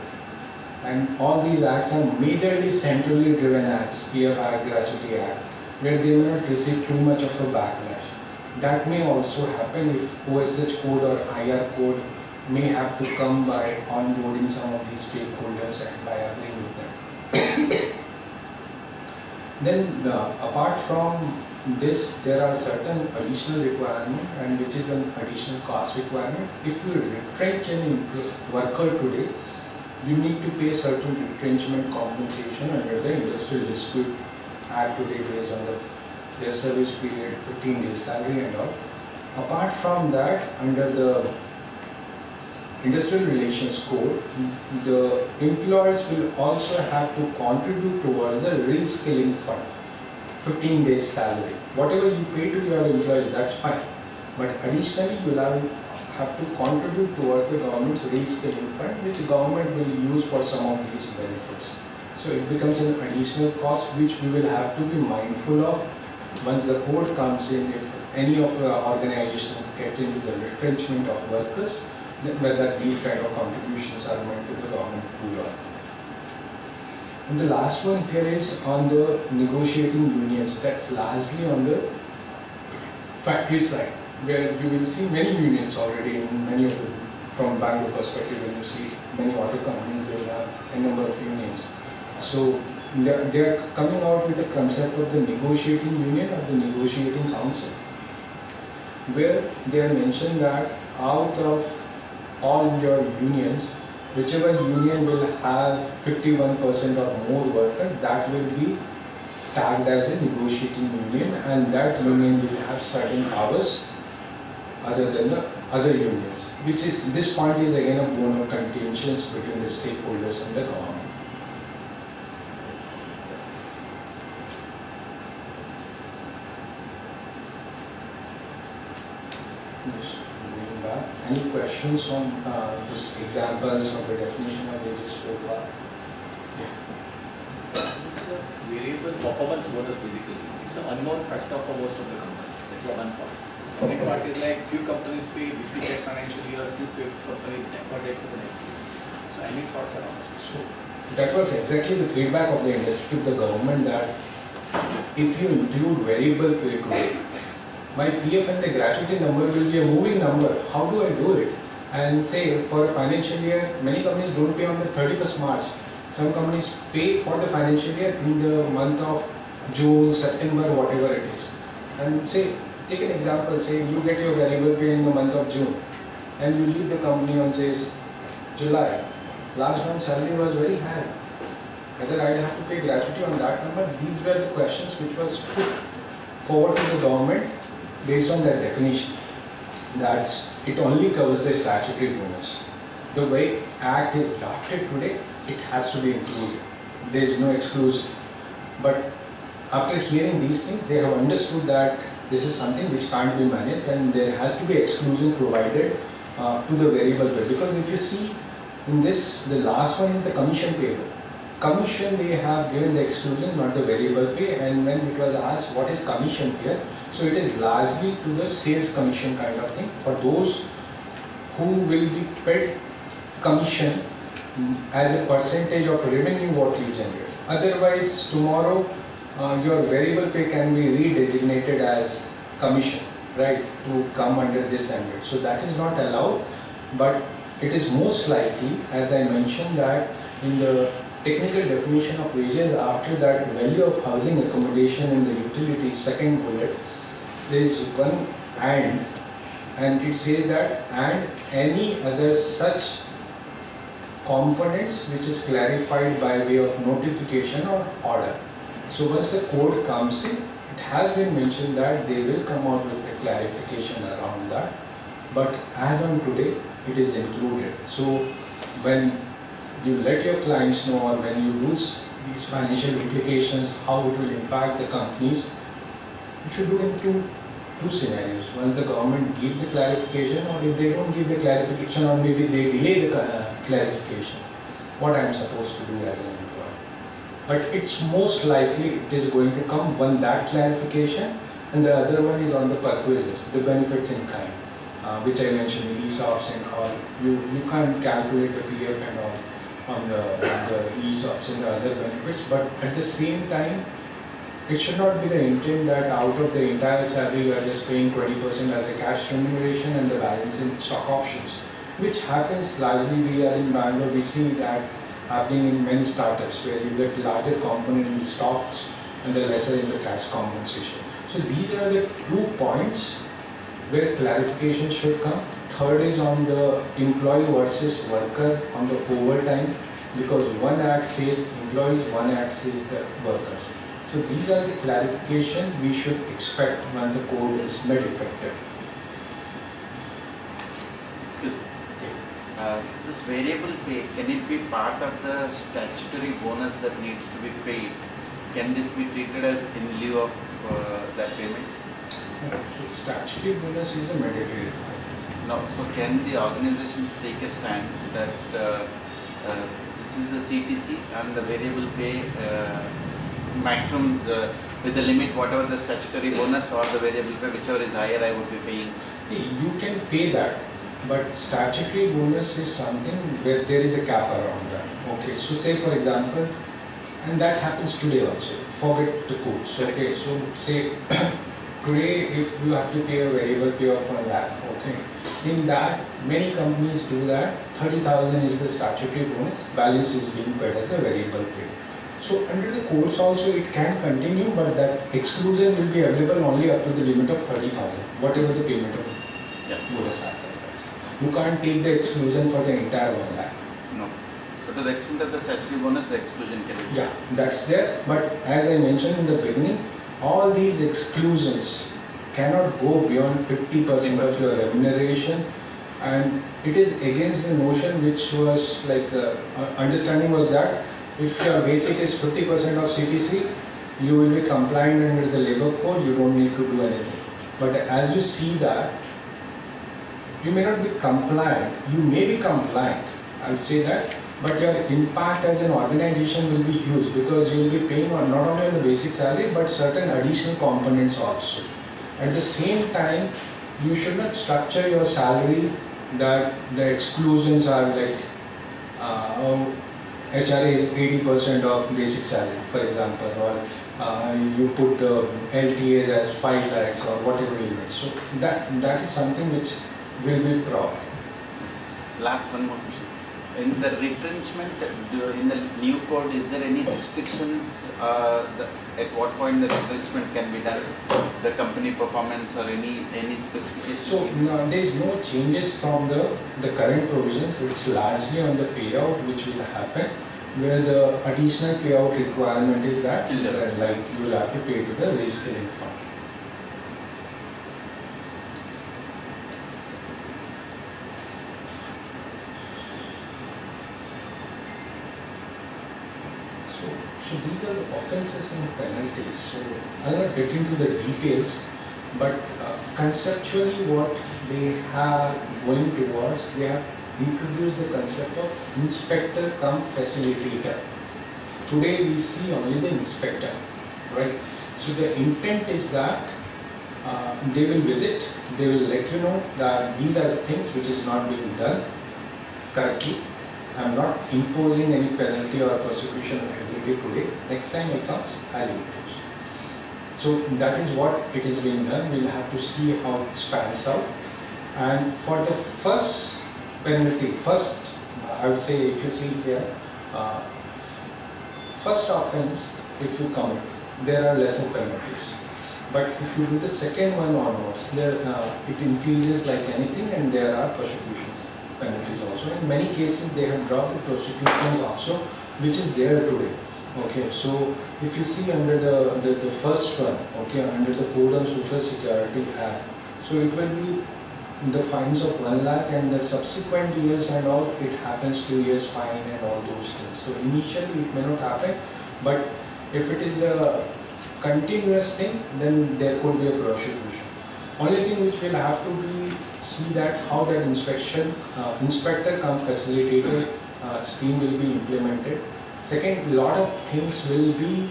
And all these acts are majorly centrally driven acts, PFI, Gratuity Act, where they may not receive too much of a backlash. That may also happen if OSH code or IR code may have to come by onboarding some of these stakeholders and by agreeing with them. Then apart from this, there are certain additional requirements, and which is an additional cost requirement. If you retrench an worker today, you need to pay certain retrenchment compensation under the Industrial Dispute Act today based on their service period, 15 days salary and all. Apart from that, under the Industrial Relations Code, the employers will also have to contribute towards the reskilling fund, 15 days salary. Whatever you pay to your employees, that's fine. But additionally, you will have to contribute towards the government's reskilling fund, which government will use for some of these benefits. So it becomes an additional cost which we will have to be mindful of once the code comes in. If any of the organizations gets into the retrenchment of workers, whether these kind of contributions are meant to the government pool or not. And the last one here is on the negotiating unions. That's largely on the factory side, where you will see many unions already in many of the, from Bangalore perspective, when you see many auto companies, they will have a number of unions. So they are coming out with the concept of the negotiating union or the negotiating council, where they are mentioned that out of all your unions, whichever union will have 51% or more workers, that will be tagged as a negotiating union, and that union will have certain powers other than the other unions, which is, this point is again a bone of contention between the stakeholders and the government. Yes, moving back. Any questions on this examples of the definition of wages so far? It's a variable performance bonus basically. It's an unknown factor for most of the companies. That's the one part. Second part is like few companies pay repeated financial year, few companies never date for the next year. So any thoughts around that? So that was exactly the feedback of the industry to the government, that if you include variable pay today, my PF and the gratuity number will be a moving number. How do I do it? And say for a financial year, many companies don't pay on the 31st March. Some companies pay for the financial year in the month of June, September, whatever it is. And say, take an example, say you get your variable pay in the month of June and you leave the company on says July. Last month's salary was very high. Whether I have to pay gratuity on that number, these were the questions which was put forward to the government based on that definition. That it only covers the statutory bonus. The way Act is drafted today, it has to be included. There is no exclusive. But after hearing these things, they have understood that this is something which can't be managed and there has to be exclusion provided to the variable pay. Because if you see in this, the last one is the commission payable. Commission, they have given the exclusion, not the variable pay, and when it was asked what is commission here, so it is largely to the sales commission kind of thing for those who will be paid commission as a percentage of revenue what you generate. Otherwise, tomorrow your variable pay can be redesignated as commission, right, to come under this ambit. So that is not allowed, but it is most likely, as I mentioned, that in the technical definition of wages, after that value of housing accommodation in the utilities second bullet, there is one and it says that and any other such components which is clarified by way of notification or order. So once the code comes in, it has been mentioned that they will come out with the clarification around that, but as on today it is included. So when you let your clients know, or when you lose these financial implications, how it will impact the companies, you should do in two scenarios. Once the government gives the clarification, or if they don't give the clarification, or maybe they delay the clarification, what I am supposed to do as an employer. But it's most likely it is going to come one that clarification, and the other one is on the perquisites, the benefits in kind, which I mentioned, ESOPs and all. You can't calculate the PF and all on the ESOPs and the other benefits, but at the same time, it should not be the intent that out of the entire salary you are just paying 20% as a cash remuneration and the balance in stock options, which happens largely. We are in Bangalore, we see that happening in many startups where you get larger component in stocks and the lesser in the cash compensation. So these are the 2 points where clarification should come. Third is on the employee versus worker on the overtime, because one act says employees, one act says the workers. So these are the clarifications we should expect when the code is made effective. Excuse me. This variable pay, can it be part of the statutory bonus that needs to be paid? Can this be treated as in lieu of that payment? So statutory bonus is a mandatory requirement. No. So can the organizations take a stand that this is the CTC and the variable pay maximum with the limit whatever the statutory bonus or the variable pay, whichever is higher, I would be paying? See, you can pay that, but statutory bonus is something where there is a cap around that. Okay, so say for example, and that happens today also, forget the codes. Okay, so say today if you have to pay a variable pay of 1 lakh, okay, in that many companies do that, 30,000 is the statutory bonus, balance is being paid as a variable pay. So under the course also it can continue, but that exclusion will be available only up to the limit of 30,000, whatever the payment of bonus happens. You can't take the exclusion for the entire 1 lakh. No. So to the extent of the statutory bonus, the exclusion can be. Yeah, that's there. But as I mentioned in the beginning, all these exclusions cannot go beyond 50% of your remuneration, and it is against the notion which was like understanding was that if your basic is 50% of CTC, you will be compliant under the labor code, you don't need to do anything. But as you see that, you may not be compliant, you may be compliant, I would say that, but your impact as an organization will be huge because you will be paying on not only on the basic salary but certain additional components also. At the same time, you should not structure your salary that the exclusions are like HRA is 80% of basic salary, for example, or you put the LTAs as 5 lakhs or whatever you want. So that is something which will be proper. Last one more question. In the retrenchment, in the new code, is there any restrictions at what point the retrenchment can be done? The company performance or any specifications? So there is no changes from the current provisions. It's largely on the payout which will happen, where the additional payout requirement is that like you will have to pay to the reskilling fund. So these are the offences and penalties. So I'll not get into the details, but conceptually what they are going towards, they have introduced the concept of inspector cum facilitator. Today we see only the inspector, right? So the intent is that they will visit, they will let you know that these are the things which is not being done correctly. I am not imposing any penalty or prosecution liability today. Next time it comes, I will impose. So that is what it is being done. We will have to see how it spans out. And for the first penalty, I would say if you see here, first offense, if you commit, there are lesser penalties. But if you do the second one onwards, it increases like anything, and there are prosecution penalties also. In many cases, they have dropped the prosecutions also, which is there today. Okay, so if you see under the first one, okay, under the Code on Social Security Act, so it will be the fines of 1 lakh, and the subsequent years and all, it happens 2 years fine and all those things. So initially it may not happen, but if it is a continuous thing, then there could be a prosecution. Only thing which will have to be see that how that inspector cum facilitator scheme will be implemented. Second, lot of things will be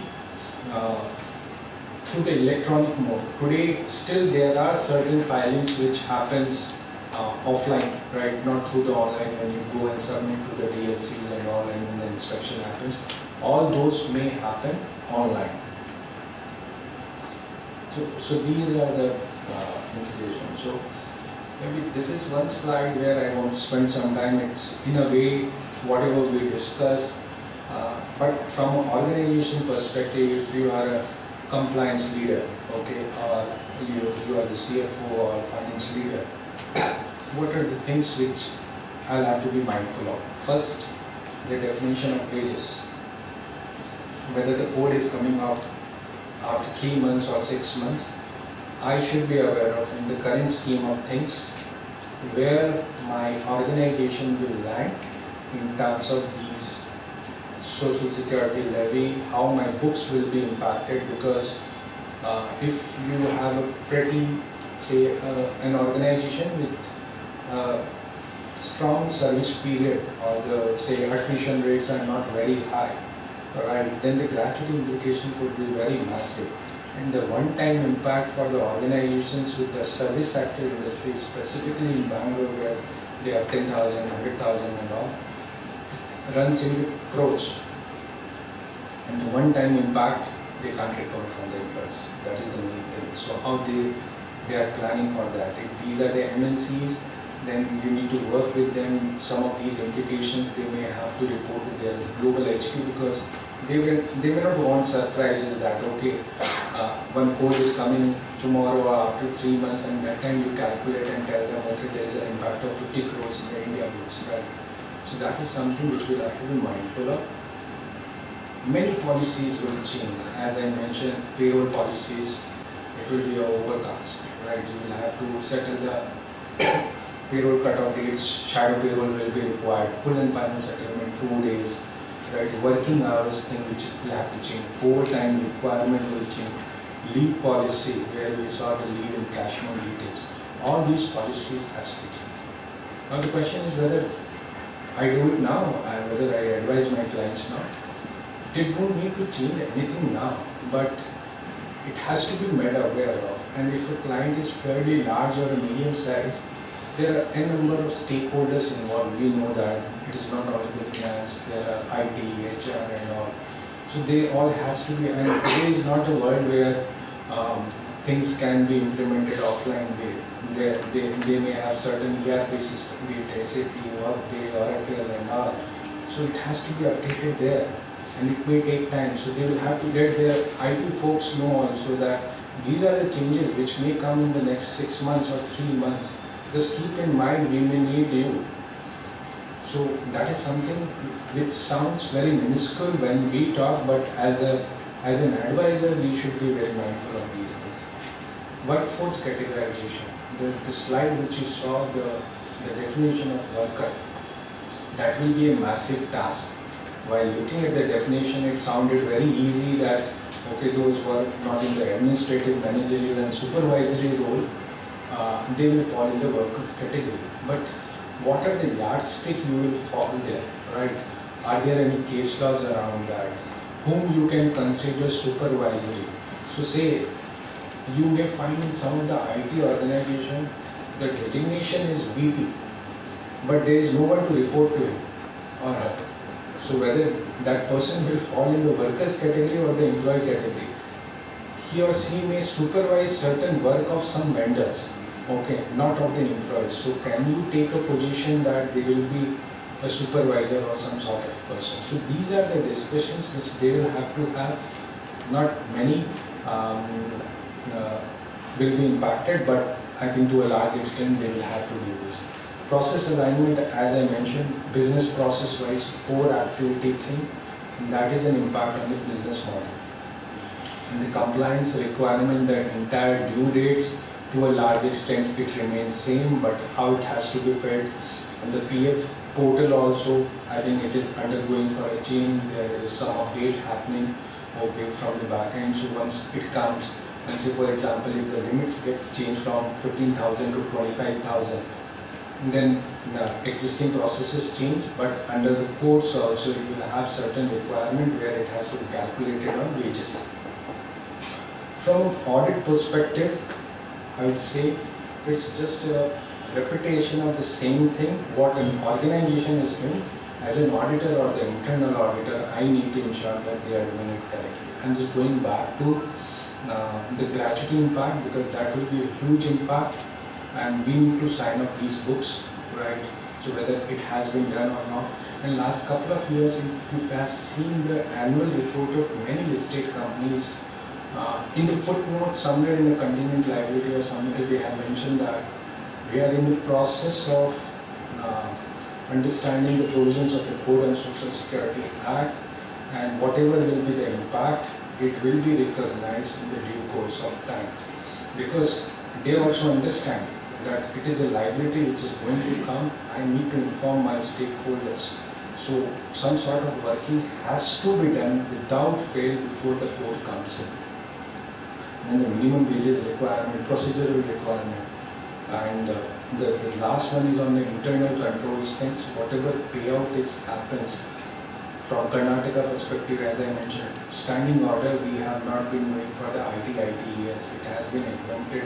through the electronic mode. Today, still there are certain filings which happens offline, right? Not through the online when you go and submit to the DLCs and all, and when the inspection happens. All those may happen online. So these are the implications. So maybe this is one slide where I want to spend some time. It's in a way whatever we discussed, but from an organization perspective, if you are a compliance leader, okay, or you are the CFO or finance leader, what are the things which I'll have to be mindful of? First, the definition of wages. Whether the code is coming out after 3 months or 6 months, I should be aware of in the current scheme of things where my organization will land in terms of these social security levy, how my books will be impacted, because if you have a pretty, say, an organization with strong service period, or the, say, attrition rates are not very high, right, then the gratuity implication could be very massive. And the one-time impact for the organizations with the service sector industry, specifically in Bangalore, where they have 10,000, 100,000 and all, runs into crores. And the one-time impact they can't recover from the employees. That is the main thing. So how they are planning for that. If these are the MNCs, then you need to work with them. Some of these implications they may have to report to their global HQ, because they may not want surprises that okay, one code is coming tomorrow or after 3 months, and that time you calculate and tell them okay, there is an impact of 50 crores in the India books, right? So that is something which we have to be mindful of. Many policies will change. As I mentioned, payroll policies, it will be overcast, right? You will have to settle the payroll cutoff dates, shadow payroll will be required, full and final settlement 2 days, right? Working hours thing which will have to change, overtime requirement will change, leave policy where we saw the leave encashment details. All these policies has to change. Now the question is whether I do it now, whether I advise my clients now. They don't need to change anything now, but it has to be made aware of. And if a client is fairly large or a medium size, there are a number of stakeholders involved. We know that it is not only the finance, there are IT, HR and all. So they all has to be, and it is not a world where things can be implemented offline way. They may have certain ERP system, be it SAP, Workday, Oracle and all. So it has to be updated there, and it may take time. So they will have to let their IT folks know also that these are the changes which may come in the next 6 months or 3 months. Just keep in mind we may need you. So that is something which sounds very minuscule when we talk, but as an advisor we should be very mindful of these things. Workforce categorization. The slide which you saw, the definition of worker, that will be a massive task. While looking at the definition, it sounded very easy that okay, those who are not in the administrative, managerial and supervisory role, they will fall in the workers category. But what are the yardstick you will fall there, right? Are there any case laws around that? Whom you can consider supervisory? So say, you may find in some of the IT organization, the designation is VP, but there is no one to report to him or her. So whether that person will fall in the workers category or the employee category, he or she may supervise certain work of some vendors, okay, not of the employees. So can you take a position that they will be a supervisor or some sort of person? So these are the discussions which they will have to have. Not many will be impacted, but I think to a large extent they will have to do this. Process alignment, as I mentioned, business process wise, core activity thing, that is an impact on the business model. And the compliance requirement, the entire due dates, to a large extent it remains same, but how it has to be paid. And the PF portal also, I think it is undergoing for a change. There is some update happening, okay, from the back end. So once it comes, and say for example, if the limits gets changed from 15,000 to 25,000, then the existing processes change, but under the codes also you will have certain requirement where it has to be calculated on wages. From an audit perspective, I would say it's just a repetition of the same thing. What an organization is doing, as an auditor or the internal auditor, I need to ensure that they are doing it correctly. And just going back to the gratuity impact, because that will be a huge impact, and we need to sign up these books, right? So whether it has been done or not. In last couple of years, if you have seen the annual report of many listed companies, in the footnote somewhere in the contingent liability or somewhere they have mentioned that we are in the process of understanding the provisions of the Code on Social Security Act, and whatever will be the impact, it will be recognized in the due course of time. Because they also understand that it is a liability which is going to come. I need to inform my stakeholders. So some sort of working has to be done without fail before the code comes in. And the minimum wages requirement, procedural requirement, and the last one is on the internal controls things. Whatever payout happens from Karnataka perspective, as I mentioned, standing order we have not been doing for the ITES. It has been exempted,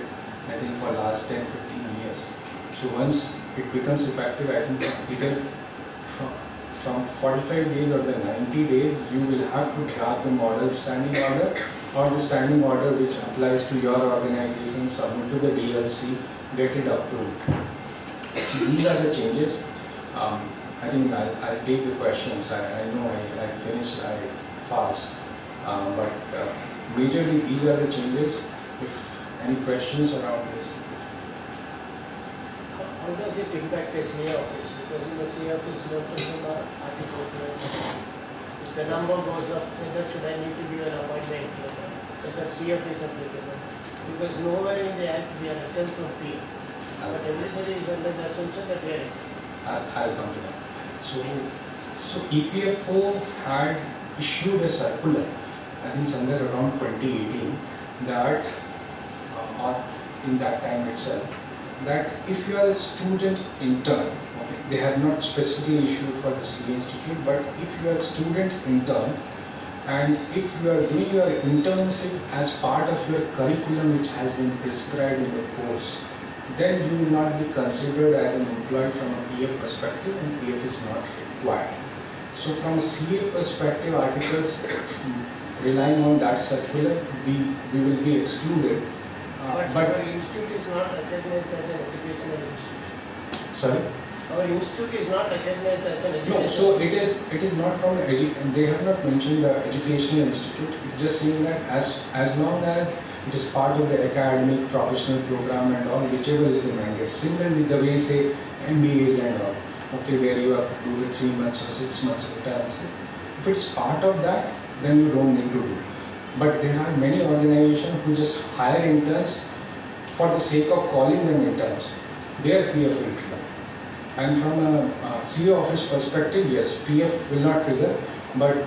I think, for last 10-15 years. So once it becomes effective, I think either from 45 days or the 90 days, you will have to draft the model standing order or the standing order which applies to your organization, submit to the DLC, get it approved. These are the changes. I think I'll take the questions. I know I finished fast, but majorly these are the changes. If any questions around this? How does it impact a CA office? Because in the CA office, most of them are article. If the number goes up, whether should I need to give an appointment letter? So the CA office applicable. Because nowhere in the act we are exempt from PF. But everybody is under the assumption that we are exempt. I'll come to that. So EPFO had issued a circular, I think somewhere around 2018, that, or in that time itself, that if you are a student intern, okay, they have not specifically issued for the CA Institute, but if you are a student intern, and if you are doing your internship as part of your curriculum which has been prescribed in the course, then you will not be considered as an employee from a PF perspective, and PF is not required. So from a CA perspective, articles relying on that circular, we will be excluded. But our institute is not recognized as an educational institute. Sorry? Our institute is not recognized as an educational No, so it is not from they have not mentioned the educational institute. It's just saying that as long as it is part of the academic professional program and all, whichever is the mandate. Similarly, the way say MBAs and all, okay, where you have to do the 3 months or 6 months internship. If it's part of that, then you don't need to do. But there are many organizations who just hire interns for the sake of calling them interns. They are PF will trigger. And from a CA office perspective, yes, PF will not trigger, but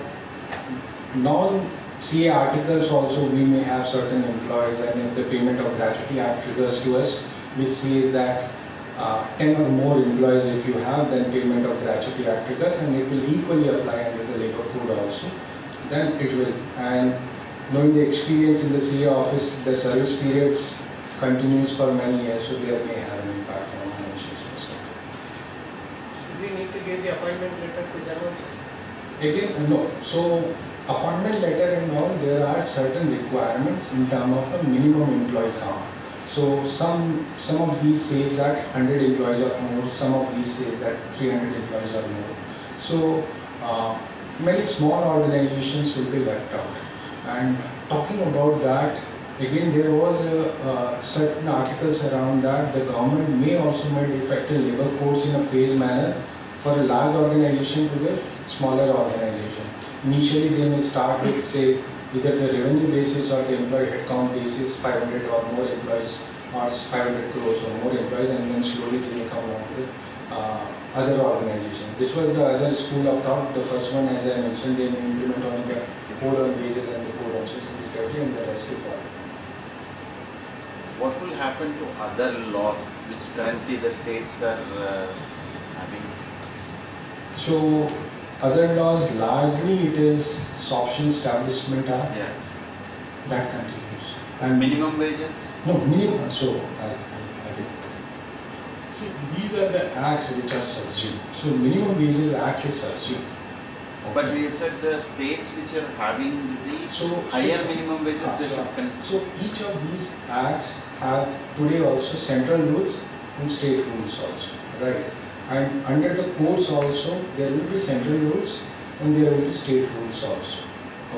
non-CA articles also we may have certain employees, and if the Payment of Gratuity Act triggers to us, which says that 10 or more employees if you have, then Payment of Gratuity Act triggers, and it will equally apply under the Labour Code also. Then it will. And knowing the experience in the CA office, the service periods continues for many years, so there may have an impact on organizations' perspective. We need to give the appointment letter to them also. Again, no. So appointment letter and all, there are certain requirements in terms of a minimum employee count. So some of these say that 100 employees or more, some of these say that 300 employees or more. So many small organizations will be left out. And talking about that, again there was certain articles around that the government may also make effective labor codes in a phased manner for a large organization to the smaller organization. Initially they may start with say either the revenue basis or the employee headcount basis, 500 or more employees or 500 crores or more employees, and then slowly they may come along with other organizations. This was the other school of thought. The first one, as I mentioned, they may implement only the code on wages and the code on social security, and the rest to follow. What will happen to other laws which currently the states are having? So other laws, largely it is Option Establishment Act, Yeah. that continues. And minimum wages? No, minimum. So I see, these are the acts which are subsumed. So minimum wages act is subsumed. But you said the states which are having the higher minimum wages, they should continue. So each of these acts have today also central rules and state rules also, right? And under the codes also there will be central rules and there will be state rules also.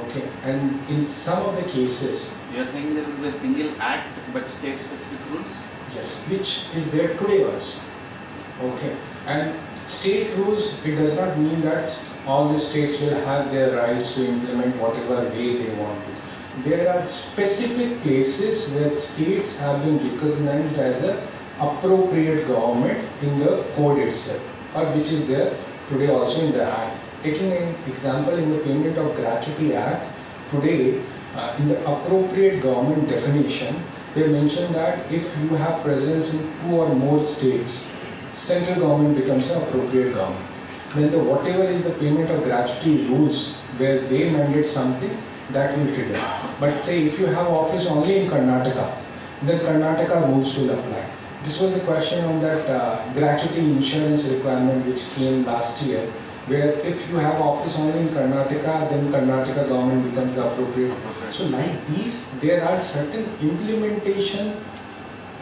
Okay, and in some of the cases, You are saying there will be a single act but state specific rules? yes, which is there today also. Okay, and state rules, it does not mean that all the states will have their rights to implement whatever way they want to. There are specific places where states have been recognized as an appropriate government in the code itself, or which is there today also in the Act. Taking an example in the Payment of Gratuity Act, today in the appropriate government definition, they mention that if you have presence in 2 or more states, central government becomes an appropriate government. Then whatever is the payment of gratuity rules where they mandate something, that will trigger. But say if you have office only in Karnataka, then Karnataka rules will apply. This was the question on that gratuity insurance requirement which came last year, where if you have office only in Karnataka, then Karnataka government becomes the appropriate. So like these, there are certain implementation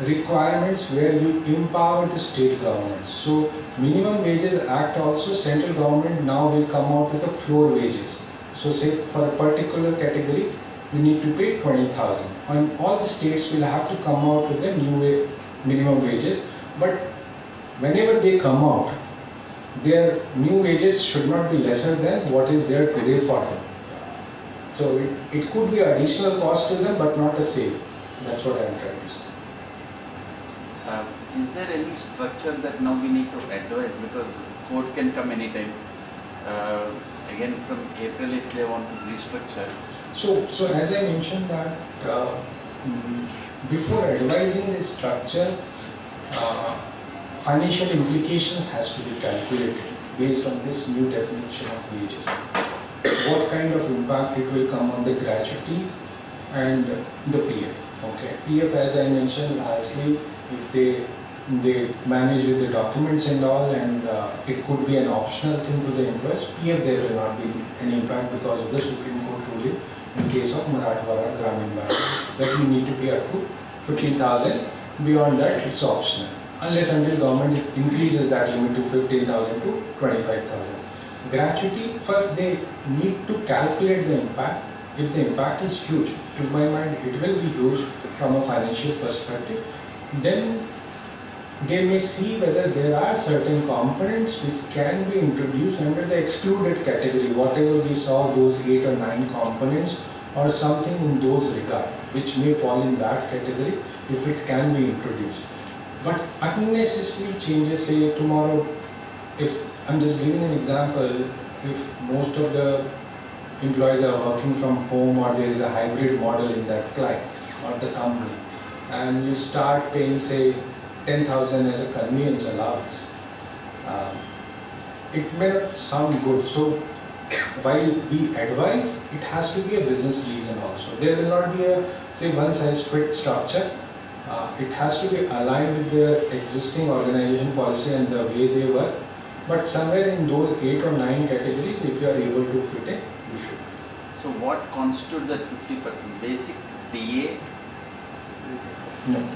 requirements where you empower the state governments. So Minimum Wages Act also, central government now will come out with a floor wages. So say for a particular category, you need to pay 20,000. And all the states will have to come out with the new minimum wages. But whenever they come out, their new wages should not be lesser than what is there today for them. So it could be additional cost to them, but not a save. That's what I am trying to say. Is there any structure that now we need to advise, because court can come anytime? Again from April if they want to restructure. So as I mentioned that before advising the structure, financial implications has to be calculated based on this new definition of wages. What kind of impact it will come on the gratuity and the PF. Okay, PF, as I mentioned, lastly, if they manage with the documents and all, and it could be an optional thing to the employees. PF, there will not be any impact because of the Supreme Court ruling in case of Marathwada Gramin Bank that you need to pay up to 15,000. Beyond that, it's optional. Unless until government increases that limit to 15,000 to 25,000. Gratuity, first they need to calculate the impact. If the impact is huge, to my mind it will be huge from a financial perspective, then they may see whether there are certain components which can be introduced under the excluded category, whatever we saw, those 8 or 9 components or something in those regard, which may fall in that category if it can be introduced. But unnecessary changes, say tomorrow, if I'm just giving an example, if most of the employees are working from home or there is a hybrid model in that client or the company, and you start paying say 10,000 as a convenience allowance, it may not sound good. So while we advise, it has to be a business reason also. There will not be a say one size fits structure. It has to be aligned with their existing organization policy and the way they work. But somewhere in those 8 or 9 categories, if you are able to fit it, you should. So what constitutes that 50%? Basic, DA? No.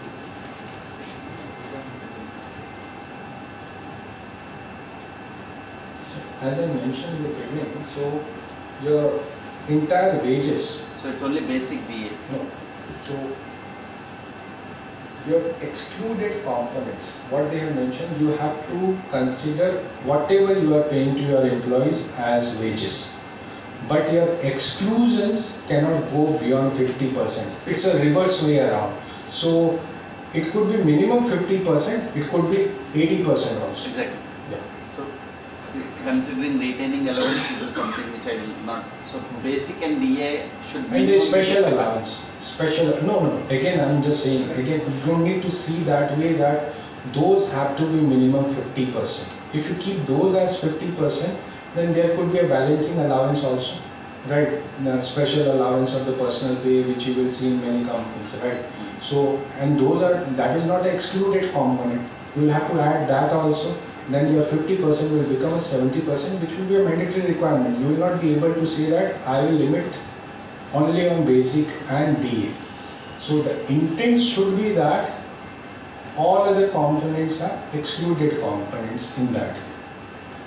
As I mentioned in the beginning, so your entire wages. So it's only basic DA? No. So your excluded components, what they have mentioned, you have to consider whatever you are paying to your employees as wages. But your exclusions cannot go beyond 50%. It's a reverse way around. So it could be minimum 50%, it could be 80% also. Exactly. Yeah. So considering retaining allowance is something which I will not. So basic and DA should be. And a special allowance. No. Again, I'm just saying, again, you don't need to see that way that those have to be minimum 50%. If you keep those as 50%, then there could be a balancing allowance also, right? The special allowance of the personal pay, which you will see in many companies, right? So, and that is not an excluded component. You will have to add that also. Then your 50% will become a 70%, which will be a mandatory requirement. You will not be able to say that I will limit only on basic and DA. So the intent should be that all other components are excluded components in that.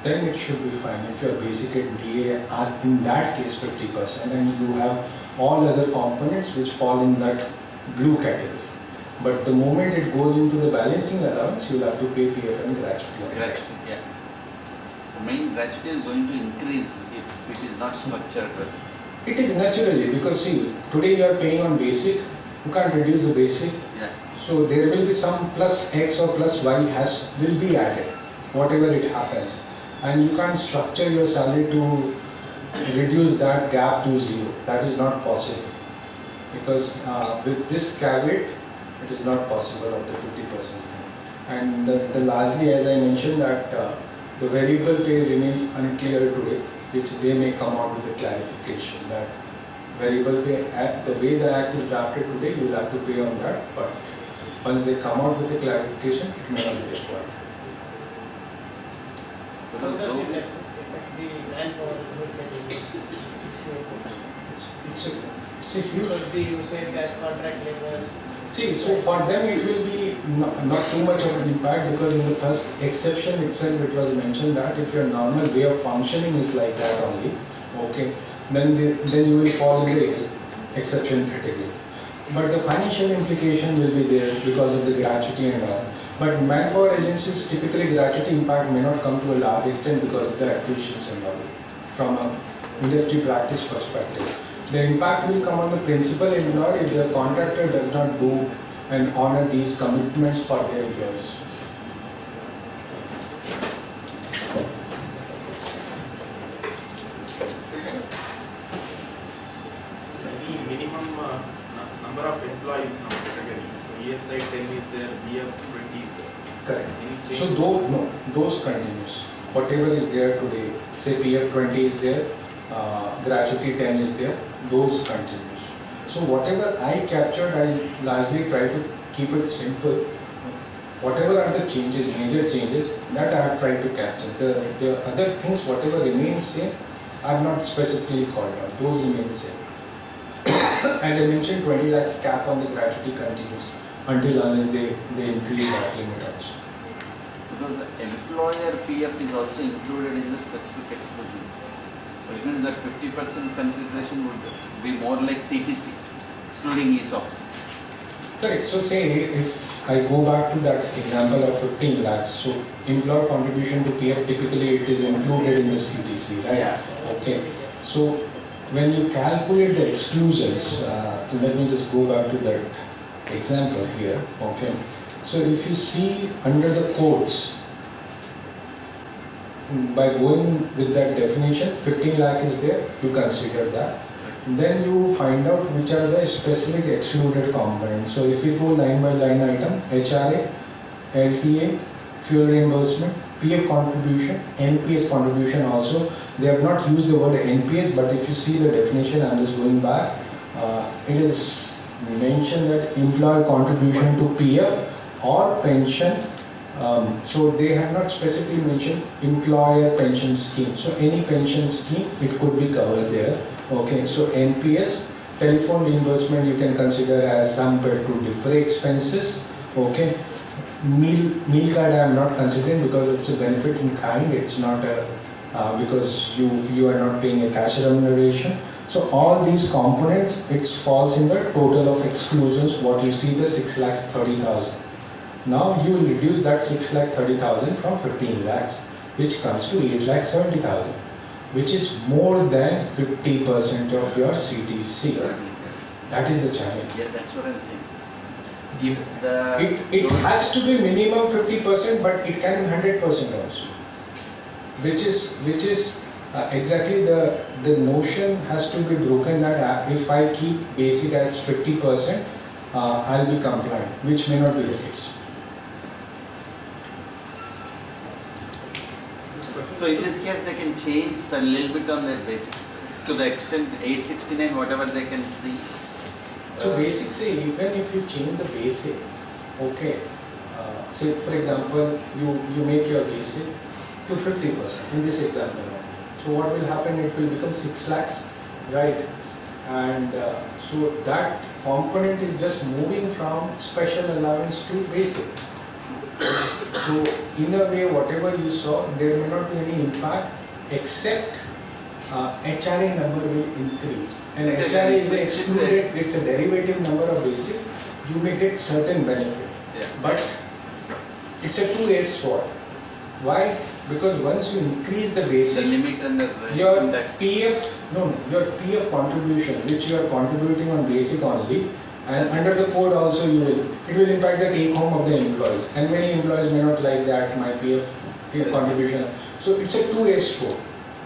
Then it should be fine. If your basic and DA are in that case 50% and you have all other components which fall in that blue category. But the moment it goes into the balancing allowance, you will have to pay PF and gratuity. Gratuity, yeah. So main gratuity is going to increase if it is not structured well. It is naturally, because see, today you are paying on basic, you can't reduce the basic. Yeah. So there will be some plus X or plus Y will be added, whatever it happens. And you can't structure your salary to reduce that gap to 0. That is not possible. Because with this caveat, it is not possible of the 50%. And the largely, as I mentioned, that the variable pay remains unclear today, which they may come out with a clarification that variable pay, the way the act is drafted today, you will have to pay on that, but once they come out with a clarification, it may not be required. Because affect the manpower recruitment in this. It's a huge. Because you say as contract laborers. See, so for them it will be not too much of an impact, because in the first exception itself it was mentioned that if your normal way of functioning is like that only, okay, then you will fall in the exception category. But the financial implication will be there because of the gratuity and all. But manpower agencies, typically gratuity impact may not come to a large extent because of the acquisitions and all. From an industry practice perspective, the impact will come on the principal employer if the contractor does not do and honor these commitments for their employees. The minimum number of employees now category. So ESI 10 is there, BF 20 is there. Correct. Any change? So those continues. Whatever is there today, say PF 20 is there, gratuity 10 is there, those continues. So whatever I captured, I largely try to keep it simple. Whatever are the changes, major changes, that I have tried to capture. The other things, whatever remains same, I have not specifically called out. Those remain same. As I mentioned, 20 lakhs cap on the gratuity continues until unless they increase that limit also. Because the employer PF is also included in the specific exclusions, which means that 50% consideration would be more like CTC, excluding ESOPs. Correct. So say if I go back to that example of 15 lakhs, so employer contribution to PF, typically it is included in the CTC, right? Yeah. Okay. So when you calculate the exclusions, let me just go back to that example here. Okay. So if you see under the codes, by going with that definition, 15 lakh is there, you consider that. Then you find out which are the specific excluded components. So if you go line by line item, HRA, LTA, fuel reimbursement, PF contribution, NPS contribution also. They have not used the word NPS, but if you see the definition, I'm just going back, it is mentioned that employer contribution to PF or pension. So they have not specifically mentioned employer pension scheme. So any pension scheme, it could be covered there. Okay, so NPS, telephone reimbursement you can consider as some paid to defray expenses. Okay, meal card I am not considering because it's a benefit in kind. It's not a because you are not paying a cash remuneration. So all these components, it falls in the total of exclusions. What you see the 6,30,000. Now you will reduce that 6,30,000 from 15 lakhs, which comes to 8,70,000, which is more than 50% of your CTC. That is the challenge. Yeah, that's what I'm saying. If the It has to be minimum 50%, but it can be 100% also. Which is exactly the notion has to be broken that if I keep basic as 50%, I'll be compliant, which may not be the case. So in this case, they can change a little bit on their basic to the extent 869, whatever they can see. So basic, say even if you change the basic, okay, say for example, you make your basic to 50% in this example. So what will happen? It will become 6 lakhs, right? And so that component is just moving from special allowance to basic. So in a way, whatever you saw, there may not be any impact except HRA number will increase. And HRA is the excluded, it's a derivative number of basic, you may get certain benefit. Yeah. But it's a two-edged sword. Why? Because once you increase the The basic, limit and the your index. your PF contribution, which you are contributing on basic only, and under the code also it will impact the take home of the employees. And many employees may not like that, my PF contribution. So it's a two-edged sword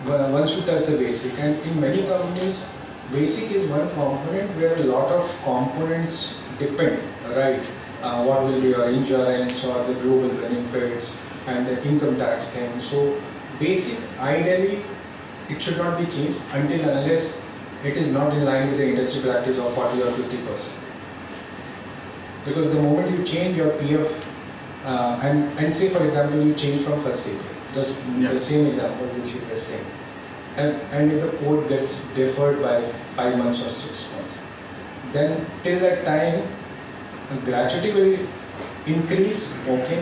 once you touch the basic. And in many companies, basic is one component where a lot of components depend, right? What will be your insurance or the global benefits and the income tax thing. So basic, ideally, it should not be changed until unless it is not in line with the industry practice of 40 or 50%. Because the moment you change your PF and say for example you change from 1st April, Just Yeah. the same example which you were saying. And if the code gets deferred by 5 months or 6 months, then till that time, gratuity will increase, okay,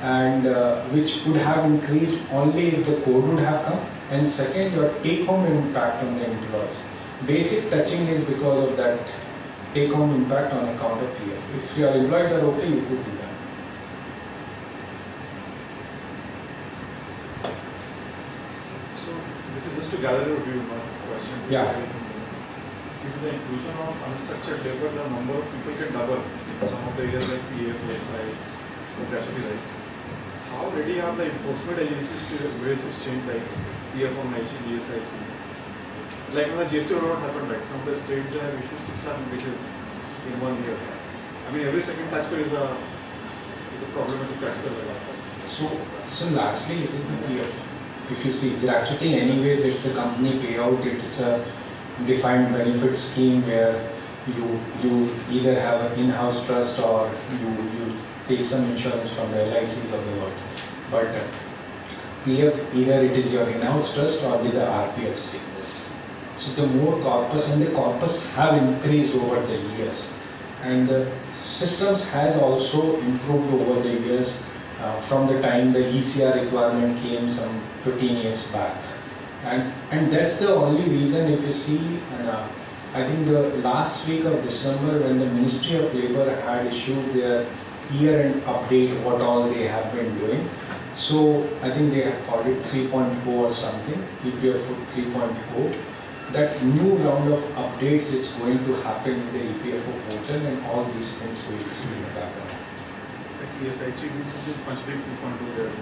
and which would have increased only if the code would have come. And second, your take-home impact on the employees. Basic touching is because of that take-home impact on account of PF. If your employees are okay, you could do that. So this is just to gather your view, not a question. Yeah. See, with the inclusion of unstructured labor, the number of people can double in some of the areas like PF, ASI, gratuity, right? How ready are the enforcement agencies to embrace this change like PF on ESIC? Like when the GST rollout happened, right? Some of the states have issued 6 lakh notices in 1 year. I mean, every second taxpayer is a problematic taxpayer. So lastly, it is the PF. If you see gratuity, anyways, it's a company payout. It's a defined benefit scheme where you either have an in-house trust or you take some insurance from the LICs of the world. But PF, either it is your in-house trust or with the RPFC. So the more corpus, and the corpus have increased over the years, and the systems has also improved over the years from the time the ECR requirement came some 15 years back. And that's the only reason, if you see, I think the last week of December when the Ministry of Labour had issued their year-end update, what all they have been doing. So I think they have called it 3.0 or something, EPF 3.0. That new round of updates is going to happen in the EPFO portal, and all these things we will see in the background. Like ESIC, which is considering 2.0 there.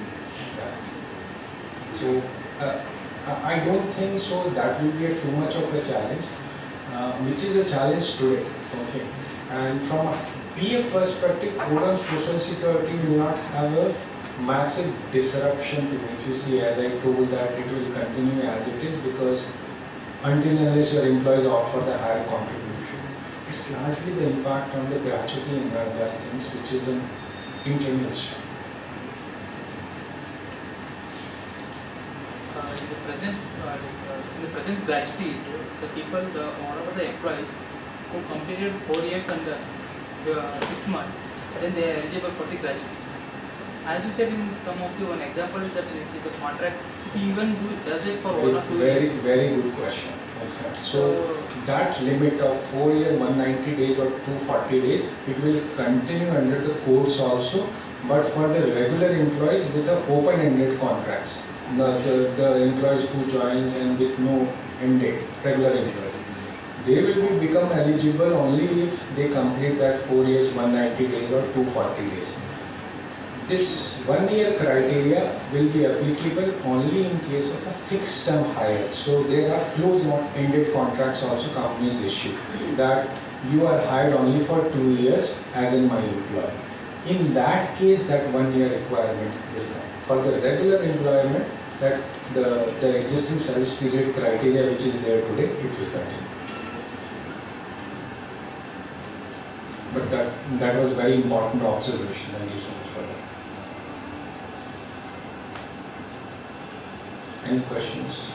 So I don't think so that will be too much of a challenge, which is a challenge today. Okay, and from a PF perspective, code on social security will not have a massive disruption to it. If you see, as I told, that it will continue as it is, because until unless your employees opt for the higher contribution, it's largely the impact on the gratuity and other things, which is an internal issue. In the present gratuity, the people, whatever the employees who completed 4 years and 6 months, then they are eligible for the gratuity. As you said in some of you, an example is that it is a contract. It even does it for 1 or 2 years. Very good question. Okay. So that limit of 4 years, 190 days or 240 days, it will continue under the codes also, but for the regular employees with the open-ended contracts. The employees who joins and with no end date, regular employees, they will become eligible only if they complete that 4 years, 190 days or 240 days. This 1 year criteria will be applicable only in case of a fixed term hire. So there are close not ended contracts also companies issue, that you are hired only for 2 years as in my employee. In that case, that 1 year requirement will come. For the regular employment, that the existing service period criteria which is there today, it will continue. But that was very important observation. Thank you so much for that. Any questions?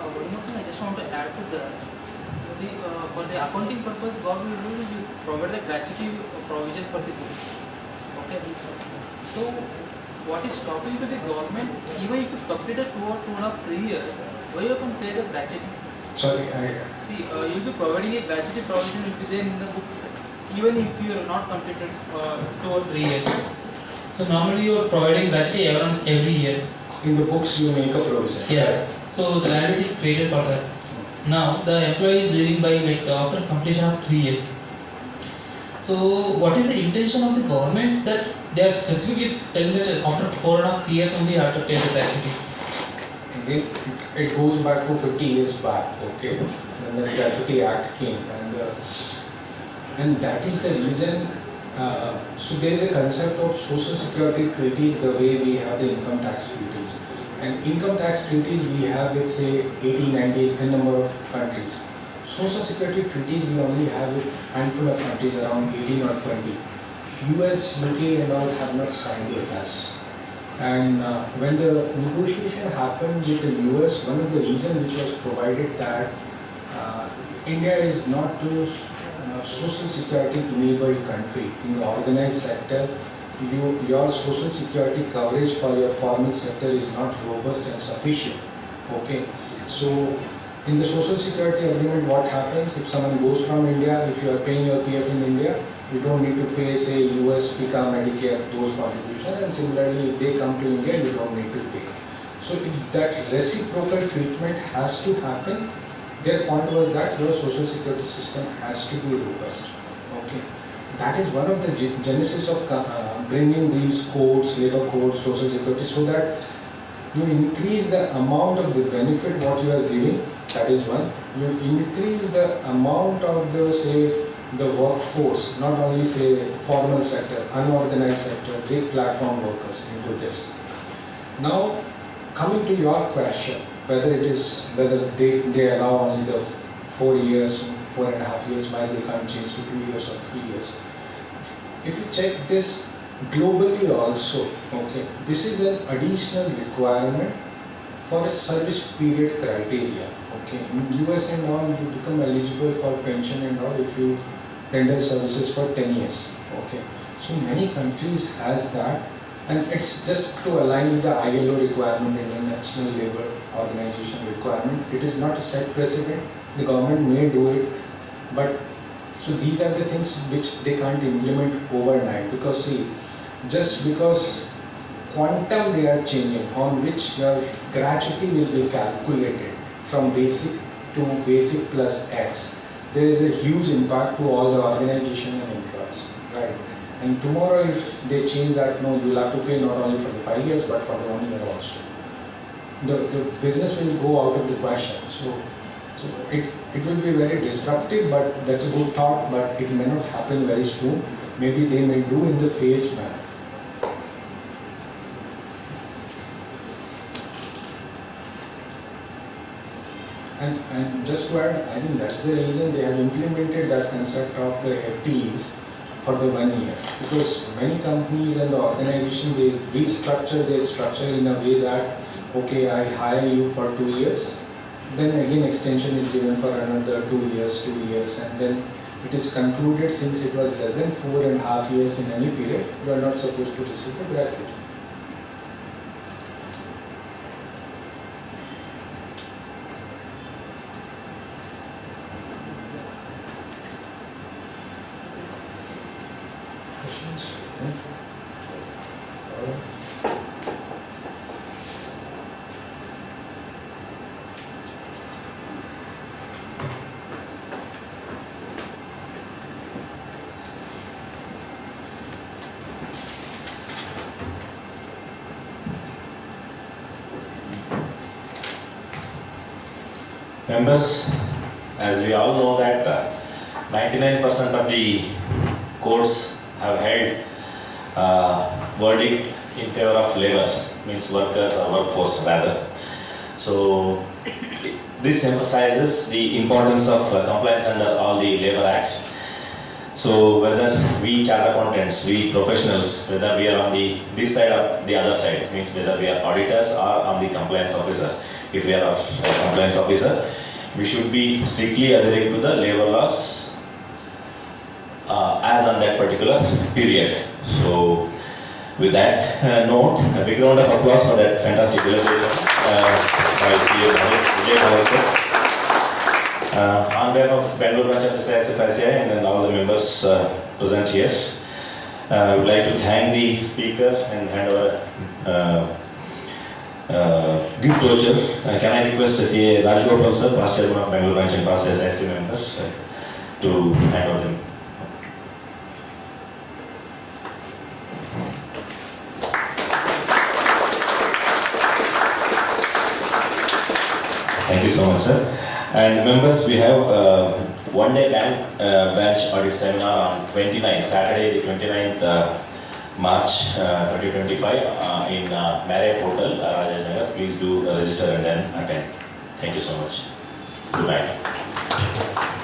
One more thing I just want to add to that. See, for the accounting purpose, what we do is we provide the gratuity provision for the books. Okay. So, what is stopping to the government? Even if you complete 2 or 2.5, 3 years, why you can pay the gratuity? Sorry, See, you'll be providing a gratuity provision will be there in the books, even if you are not completed 2 or 3 years. So normally you are providing gratuity every year. in the books you make a provision. Yes. So the liability is created for that. Now the employee is leaving by after completion of 3 years. So what is the intention of the government that they are specifically telling that after 4.5 years only you have to pay the gratuity. Again, it goes back to 50 years back, okay, when the Gratuity Act came, and that is the reason. So there is a concept of social security treaties the way we have the income tax treaties. And income tax treaties we have with say 80, 90, a number of countries. Social security treaties we only have with handful of countries, around 18 or 20. US, UK and all have not signed with us. And when the negotiation happened with the US, one of the reasons which was provided that India is not a social security enabled country. In the organized sector, your social security coverage for your formal sector is not robust and sufficient. Okay, so in the social security agreement, what happens if someone goes from India, if you are paying your PF in India, you don't need to pay say US, FICA, Medicare, those contributions, and similarly if they come to India, you don't need to pay. So if that reciprocal treatment has to happen, their point was that your social security system has to be robust. Okay, that is one of the genesis of bringing these codes, labor codes, social security, so that you increase the amount of the benefit what you are giving. That is one. You increase the amount of the say the workforce, not only say formal sector, unorganized sector, big platform workers into this. Now, coming to your question, whether they allow only the 4 years, 4.5 years, why they can't change to 2 years or 3 years. If you check this globally also, okay, this is an additional requirement for a service period criteria. Okay, in US and all, you become eligible for pension and all if you render services for 10 years. Okay, so many countries has that, and it's just to align with the ILO requirement, International Labour Organization requirement. It is not a set precedent. The government may do it, but so these are the things which they can't implement overnight, because see, just because quantum they are changing on which your gratuity will be calculated from basic to basic plus X, there is a huge impact to all the organization and employees, right? And tomorrow if they change that, no, you will have to pay not only for the 5 years but for the 1 year also. The business will go out of the question. So it will be very disruptive, but that's a good thought, but it may not happen very soon. Maybe they may do in the phase manner. And just to add, I think that's the reason they have implemented that concept of the FTEs for the 1 year. Because many companies and the organization, they restructure their structure in a way that, okay, I hire you for 2 years, then again extension is given for another 2 years, and then it is concluded since it was less than 4.5 years in any period, you are not supposed to receive the gratuity. Members, as we all know that 99% of the courts have held verdict in favor of laborers, means workers or workforce rather. So this emphasizes the importance of compliance under all the labor acts. So whether we chartered accountants, we professionals, whether we are on this side or the other side, means whether we are auditors or on the compliance officer. If we are a compliance officer, we should be strictly adhering to the labor laws as on that particular period. So with that note, a big round of applause for that fantastic deliberation by Vijay Bharech sir. On behalf of Bangalore branch of the CISF and all the members present here, I would like to thank the speaker and hand over gift voucher. Can I request CA Rajgopal sir, past chairman of Bangalore branch and past SIC members, to hand over them. you so much, sir. And members, we have one-day branch audit seminar on 29th, Saturday the 29th March 2025 in Marriott Hotel, Rajajnagar. Please do register and then attend. Thank you so much. Good night.